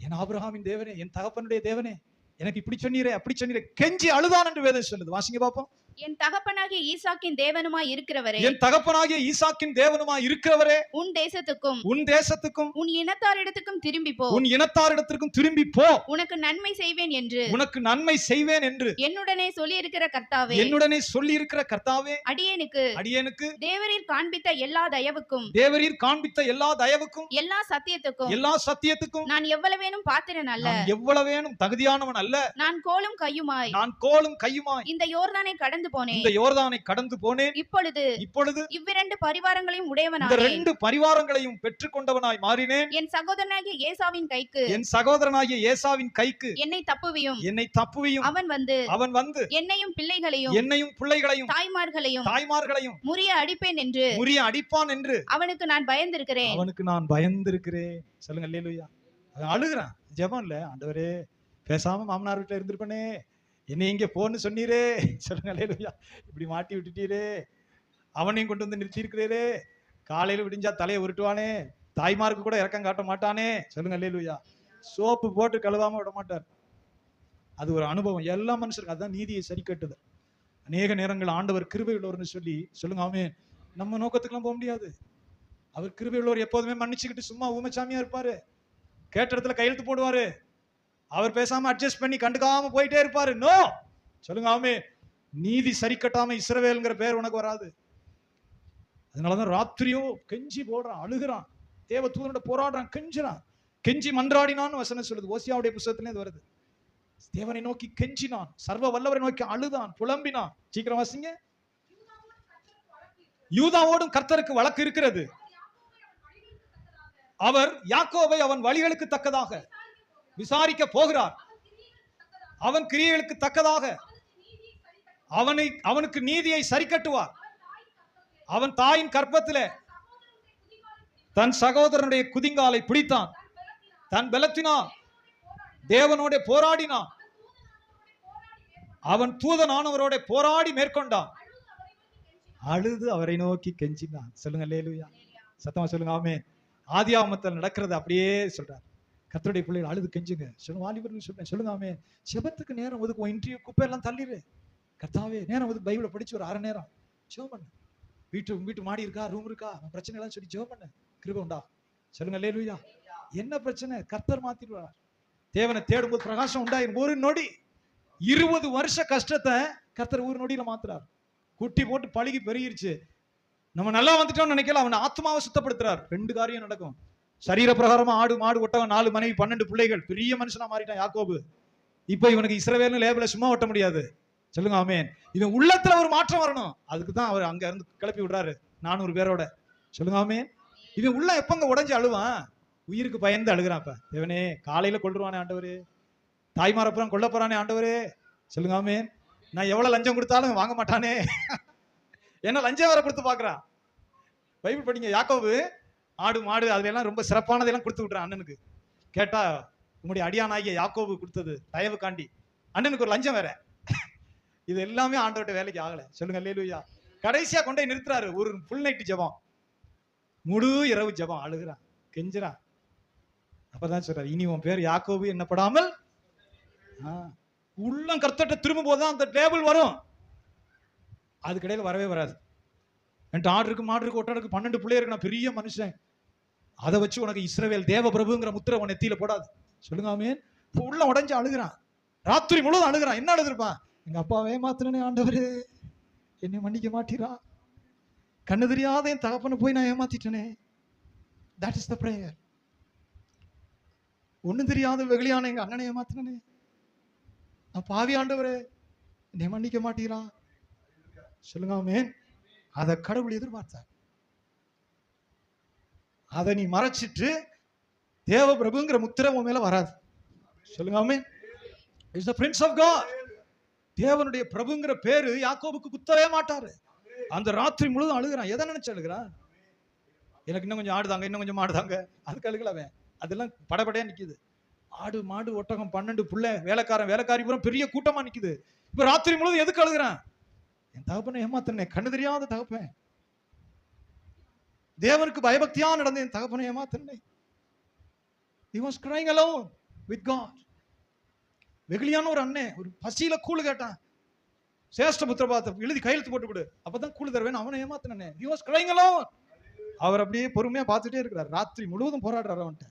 என் ஆபிரகாமின் தேவனே, என் தகப்பனுடைய தேவனே, எனக்கு இப்படி சொன்னீரே அப்படி சொன்னீரே, கெஞ்சி அழுதான் என்று வேதம் சொல்லுது. வாசிங்க பாப்போம். என் தகப்பனாகிய ஈசாக்கின் தேவனுமாய் இருக்கிறவரே, என் தகப்பனாகிய ஈசாக்கின் தேவனுமாய் இருக்கிறவரே, உன் தேசத்துக்கும் உன் இனத்தாரிடத்துக்கும் திரும்பி போ, உனக்கு நன்மை செய்வேன் என்று என்னுடனே சொல்லி இருக்கிற கர்த்தாவே, அடியேனுக்கு தேவரீர் காண்பித்த எல்லா தயவுக்கும் எல்லா சத்தியத்துக்கும் நான் எவ்வளவேனும் பாத்திரன் அல்ல, எவ்வளவேனும் தகுதியானவன் அல்ல, நான் கோலும் கையுமாய் இந்த யோர்தானை கடந்து கடந்து போனேன். இந்த யோர்தானை கடந்து போனேன். இப்பொழுது இவ்விரண்டு பரிவாரங்களையும் இந்த உடையவனானேன். 2 பரிவாரங்களையும் பெற்றுக்கொண்டவனாய் மாறினேன். என் சகோதரனாகிய ஏசாவின் கைக்கு என்னை தப்புவியும். அவன் வந்து என்னையும் பிள்ளைகளையும் தாய்மார்களையும் முறிய அடிப்பான் என்று அவனுக்கு நான் பயந்திருக்கிறேன். சொல்லுங்க அல்லேலூயா. அழுகுறான். ஜெபம் இல்ல, ஆண்டவரே பேசாம மாமனார் வீட்டுல இருந்திருப்பனே, என்னை இங்க போன்னு சொன்னீரே. சொல்லுங்க அல்லேலூயா. இப்படி மாட்டி விட்டுட்டீரே, அவனையும் கொண்டு வந்து நிறுத்தியிருக்கிறீரே, காலையில விடிஞ்சா தலையை உருட்டுவானே, தாய்மாருக்கு கூட இறக்கம் காட்ட மாட்டானே. சொல்லுங்க அல்லேலூயா. சோப்பு போட்டு கழுவாம விட மாட்டார். அது ஒரு அனுபவம். எல்லா மனுஷருக்கும் அதுதான் நீதியை சரி கட்டுது. அநேக நேரங்கள் ஆண்டவர் கிருபை உள்ளவர்னு சொல்லுங்க ஆமென். நம்ம நோக்கத்துக்குலாம் போக முடியாது. அவர் கிருபை உள்ளவர். எப்போதுமே மன்னிச்சுக்கிட்டு சும்மா ஊமச்சாமியா இருப்பாரு. கேட்ட இடத்துல கையெழுத்து போடுவாரு. அவர் பேசாம அட்ஜஸ்ட் பண்ணி கண்டுக்காம போயிட்டே இருப்பாரு. நோ, சொல்லுங்க ஆமென். நீதி சரி கட்டாம இஸ்ரவேல்ங்கிற பேர் உனக்கு வராது. அதனாலதான் ராத்திரியும் கெஞ்சி போடுறான், அழுகிறான், தேவ தூதனோட போராடுறான், கெஞ்சுறான். கெஞ்சி மன்றாடினான்னு வசனம் சொல்லுது. ஓசியாவுடைய புத்தகத்திலே இது வருது. தேவனை நோக்கி கெஞ்சினான், சர்வ வல்லவரை நோக்கி அழுதான், புலம்பினான். சீக்கிரம் வாசிங்க. யூதாவோடும் கர்த்தருக்கு வழக்கு இருக்கிறது. அவர் யாக்கோபை அவன் வழிகளுக்கு தக்கதாக விசாரிக்க போகிறார். அவன் கிரியைகளுக்கு தக்கதாக அவனுக்கு நீதியை சரி கட்டுவார். அவன் தாயின் கற்பத்திலே தன் சகோதரனுடைய குதிங்காலை பிடித்தான். தன் பலத்தினால் தேவனோட போராடினான். அவன் தூதனானவரோட போராடி மேற்கொண்டான். அழுது அவரை நோக்கி கெஞ்சினான். சொல்லுங்க அல்லேலூயா. சத்தமா சொல்லுங்க ஆமென். ஆதியாகமத்தில் நடக்கிறது அப்படியே சொல்றார். கர்த்தருடைய பிள்ளைகள் அழுது கெஞ்சுங்க. சொல்லுங்க வாலிபர்கள் சொல்றேன், சொல்லுங்க ஆமென். செபத்துக்கு நேரம் ஒதுக்கும். இன்டர்வியூ குப்பையெல்லாம் தள்ளிடு. கர்த்தாவே நேரம் ஒதுக்கு. பைபிளை படிச்சு ஒரு 1/2 நேரம் ஜெபம் பண்ணு. வீட்டு மாடி இருக்கா, ரூம் இருக்கா, பிரச்சனை எல்லாம் சொல்லி ஜெபம் பண்ணு. கிருபை உண்டா. சொல்லுங்க அல்லேலூயா. என்ன பிரச்சனை கர்த்தர் மாத்திடுவார். தேவனை தேடும்போது பிரகாசம் உண்டாயிரும். ஒரு நொடி 20 வருஷ கஷ்டத்தை கர்த்தர் ஒரு நொடியில மாத்துறார். குட்டி போட்டு பழுகி பெருகிருச்சு. நம்ம நல்லா வந்துட்டோம்னு நினைக்கல, அவன் ஆத்மாவை சுத்தப்படுத்துறார். 2 காரியம் நடக்கும். சரீர பிரகாரமா ஆடு மாடு ஒட்டவன் 4 மனைவி 12 பிள்ளைகள், பெரிய மனுஷனா மாறிட்டான் யாக்கோபு. இப்ப இவனுக்கு இஸ்ரவேல்னு லேபிள சும்மா ஒட்ட முடியாது. சொல்லுங்க ஆமென். இவன் உள்ளத்துல ஒரு மாற்றம் வரணும். அதுக்கு தான் அவர் அங்க இருந்து கிளப்பி விடுறாரு 400 பேரோட. சொல்லுங்க ஆமென். இவன் உள்ள எப்பங்க உடைஞ்சு அழுவான்? உயிருக்கு பயந்து அழுகிறான். இப்ப தேவனே காலையில கொள்ளுவானே ஆண்டவரே, தாய்மாரப்புறம் கொல்ல போறானே ஆண்டவரே. சொல்லுங்க ஆமென். நான் எவ்வளவு லஞ்சம் கொடுத்தாலும் வாங்க மாட்டானே, என்ன லஞ்சம் வேற கொடுத்து பாக்குறான். பைபிள் படிங்க. யாக்கோபு ஆடு மாடு அதுல எல்லாம் ரொம்ப சிறப்பானதெல்லாம் கொடுத்து விட்டுறான் அண்ணனுக்கு. கேட்டா உங்களுடைய அடியானாகிய யாக்கோபு கொடுத்தது தயவு காண்டி. அண்ணனுக்கு ஒரு லஞ்சம் வேற. இது எல்லாமே ஆண்டவர்கிட்ட வேலைக்கு ஆகல. சொல்லுங்க அல்லேலூயா. கடைசியா கொண்டே நிறுத்துறாரு. ஒரு ஃபுல் நைட் ஜெபம், முழு இரவு ஜெபம். அழுகிறான், கெஞ்சுறான். அப்பதான் சொல்றாரு, இனி உன் பேர் யாக்கோபு என்னப்படாமல். உள்ளம் கர்த்தர்ட்ட திரும்பும் போதுதான் அந்த டேபிள் வரும். அதுக்கிடையில வரவே வராது. என்கிட்ட ஆடு இருக்கு, மாடு இருக்கு, ஒட்டை இருக்கு, 12 பிள்ளை இருக்கு, நான் பெரிய மனுஷன். அதை வச்சு உனக்கு இஸ்ரவேல் தேவ பிரபுங்கிற முத்திரை உன் நெத்தியில போடாது. சொல்லுங்க ஆமென். உள்ள உடைஞ்சு அழுகிறான். ராத்திரி முழுவதும் அழுகிறான். என்ன அழுதுருப்பான்? எங்க அப்பாவே மாத்தினே ஆண்டவரே, என்னை மன்னிக்க மாட்டீரா. கண்ணு தெரியாத என் தகப்பனை போய் நான் ஏமாத்திட்டேனே. That is the prayer. ஒன்னும் தெரியாத வெகுளியான எங்க அண்ணனை ஏமாத்தினே. நான் பாவி ஆண்டவரே, என்னை மன்னிக்க மாட்டீரா. சொல்லுங்க ஆமென். அதை கடவுள் எதிர்பார்த்தார். அதை நீ மறைச்சிட்டு தேவ பிரபுங்கிற முத்திரை உன் மேல வராது. சொல்லுங்க ஆமென். Is the prince of God. தேவனுடைய பிரபுங்கிற பேரு யாக்கோபுக்கு குத்தவே மாட்டாரு. அந்த ராத்திரி முழுதும் அழுகிறான். எதை நினைச்சு அழுகிறான்? எனக்கு இன்னும் கொஞ்சம் ஆடுதாங்க, இன்னும் கொஞ்சம் ஆடுதாங்க. அதுக்கு அழுகலவன். அதெல்லாம் படபடையா நிக்குது. ஆடு மாடு ஒட்டகம் 12 புள்ள, வேலைக்காரன் வேலைக்காரி பூரா பெரிய கூட்டமா நிக்குது. இப்ப ராத்திரி முழுதும் எதுக்கு அழுகிறான்? என் தகப்பனை ஏமாத்தனே, கண்ணு தெரியாத தகப்பன், தேவனுக்கு பயபக்தியா நடந்த என் தகப்பனை ஏமாத்தனே. He was crying alone with God. வெகுளியான ஒரு அண்ணே ஒரு பசியில கூழு கேட்டான். சேஷ்ட புத்திரபாத்த எழுதி கையெழுத்து போட்டு கொடு, அப்பதான் கூழு தருவேன். அவனை ஏமாத்தனே. He was crying alone. அவர் அப்படியே பொறுமையா பார்த்துட்டே இருக்கிறார். ராத்திரி முழுவதும் போராடுறாரு அவன்கிட்ட.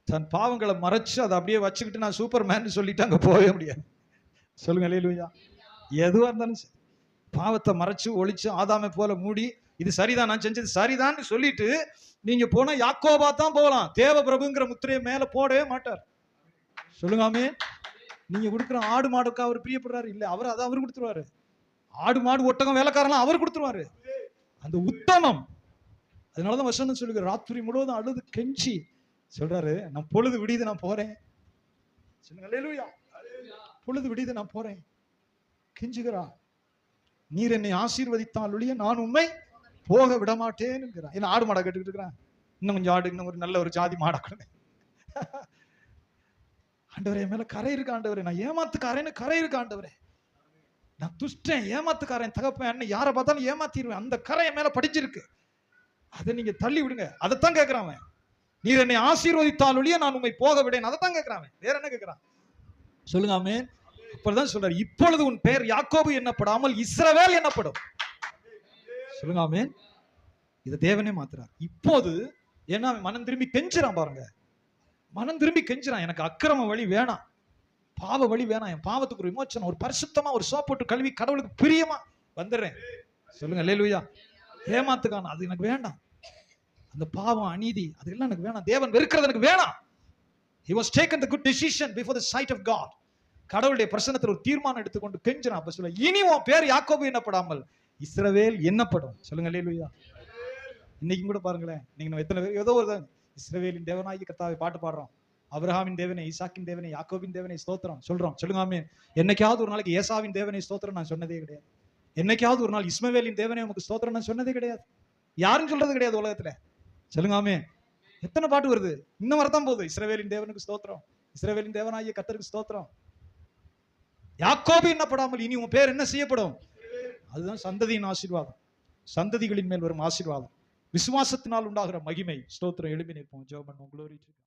தன் பாவங்களை மறைச்சு அதை அப்படியே வச்சுக்கிட்டு நான் சூப்பர் மேன் சொல்லிட்டு அங்க போகவே முடியாது. சொல்லுங்க அல்லேலூயா. எதுவா இருந்தாலும் சரி, பாவத்தை மறைச்சு ஒளிச்சு ஆதாமை போல மூடி இது சரிதான், நான் செஞ்சது சரிதான் சொல்லிட்டு நீங்க போனா யாக்கோபா தான் போகலாம். தேவ பிரபுங்கிற முத்திரையை மேல போடவே மாட்டார். சொல்லுங்க ஆமென். நீங்க கொடுக்குற ஆடு மாடுக்கு அவர் பிரியப்படுறாரு இல்ல, அவர் அதை அவர் கொடுத்துருவாரு. ஆடு மாடு ஒட்டகம் வேலைக்காரலாம் அவர் கொடுத்துருவாரு. அந்த உத்தமம். அதனாலதான் வசனம் சொல்லுங்க, ராத்திரி முழுவதும் அழுது கெஞ்சி சொல்றாரு, நான் பொழுது விடியுது நான் போறேன். சொல்லுங்க அல்லேலூயா. பொழுது விடியுது நான் போறேன். கெஞ்சுகிறா, நீர் என்னை ஆசீர்வதித்தால் ஒழிய நான் உண்மை போக விட மாட்டேன்னு இருக்கிறான். என்ன ஆடு மாடை கேட்டுக்கிட்டு இருக்கிறான், இன்னும் கொஞ்சம் ஆடு, இன்னும் ஒரு நல்ல ஒரு ஜாதி மாடா கொடுங்க. ஆண்டவரே, என் மேல கரை இருக்கு ஆண்டவரே, நான் ஏமாத்துக்காரேன்னு கரை இருக்கு ஆண்டவரே, நான் துஷ்டன் ஏமாத்துக்காரன் தகப்பேன், என்ன யாரை பார்த்தாலும் ஏமாத்திடுவேன், அந்த கரை என் மேல படிச்சிருக்கு, அதை நீங்க தள்ளி விடுங்க. அதைத்தான் கேட்கிறான். நீர் என்னை ஆசீர்வதித்தால் ஒழிய நான் உண்மை போக விடேன். அதைத்தான் கேட்கிறான். வேற என்ன கேட்கிறான்? சொல்லுங்க ஆமென். அப்பதான் சொல்றாரு, இப்பொழுது உன் பெயர் யாக்கோபு என்னப்படாமல் இஸ்ரவேல் என்னப்படும். சொல்லுங்க ஆமென். இதை தேவனே மாத்துறார் இப்போது. ஏன்னா மனம் திரும்பி கெஞ்சுறான் பாருங்க, மனம் திரும்பி கெஞ்சுறான். எனக்கு அக்கிரம வழி வேணாம், பாவ வழி வேணாம், என் பாவத்துக்கு ஒரு விமோச்சனம், ஒரு பரிசுத்தமா ஒரு சோப்போட்டு கழுவி கடவுளுக்கு பிரியமா வந்துடுறேன். சொல்லுங்க அல்லேலூயா. ஏமாத்துக்கான அது எனக்கு வேண்டாம், அந்த பாவம் அநீதி அதெல்லாம் எனக்கு வேணாம், தேவன் வெறுக்கிறது எனக்கு வேணாம். He was taken the good decision before the sight of God. கடவுளுடைய பிரசன்னத்தில் ஒரு தீர்மானம் எடுத்துக்கொண்டு கெஞ்சினான். அப்ப சொல்ல, இனி உன் பேர் யாக்கோபு என்னப்படாமல் இஸ்ரவேல் என்னப்படும். சொல்லுங்க அல்லேலூயா. இன்னைக்கு கூட பாருங்களேன், நீங்க நம்ம எத்தனை பேர் ஏதோ ஒரு இஸ்ரவேலின் தேவனாகி கர்த்தாவை பாட்டு பாடுறோம், அபிரகாமின் தேவனை, ஈசாக்கின் தேவனை, யாக்கோபின் தேவனை ஸ்தோத்திரம் சொல்றோம். சொல்லுங்க ஆமென். என்னைக்காவது ஒரு நாளைக்கு ஏசாவின் தேவனை ஸ்தோத்திரம் நான் சொன்னதே கிடையாது. என்னைக்காவது ஒரு நாள் இஸ்மவேலின் தேவனை உமக்கு ஸ்தோத்திரம் நான் சொன்னதே கிடையாது. யாரும் சொல்றது கிடையாது உலகத்துல. சொல்லுங்க ஆமென். எத்தனை பாட்டு வருது, இன்னும் வரதான் போகுது. இஸ்ரவேலின் தேவனுக்கு ஸ்தோத்திரம், இஸ்ரவேலின் தேவனாகிய கர்த்தருக்கு ஸ்தோத்திரம். யாக்கோபு என்னப்படாமல் இனி உன் பேர் என்ன செய்யப்படும். அதுதான் சந்ததியின் ஆசீர்வாதம், சந்ததிகளின் மேல் வரும் ஆசீர்வாதம், விசுவாசத்தினால் உண்டாகிற மகிமை. ஸ்தோத்திரம். எழுப்பி நிற்போம், ஜெபம் பண்ணுவோம். Glory to God.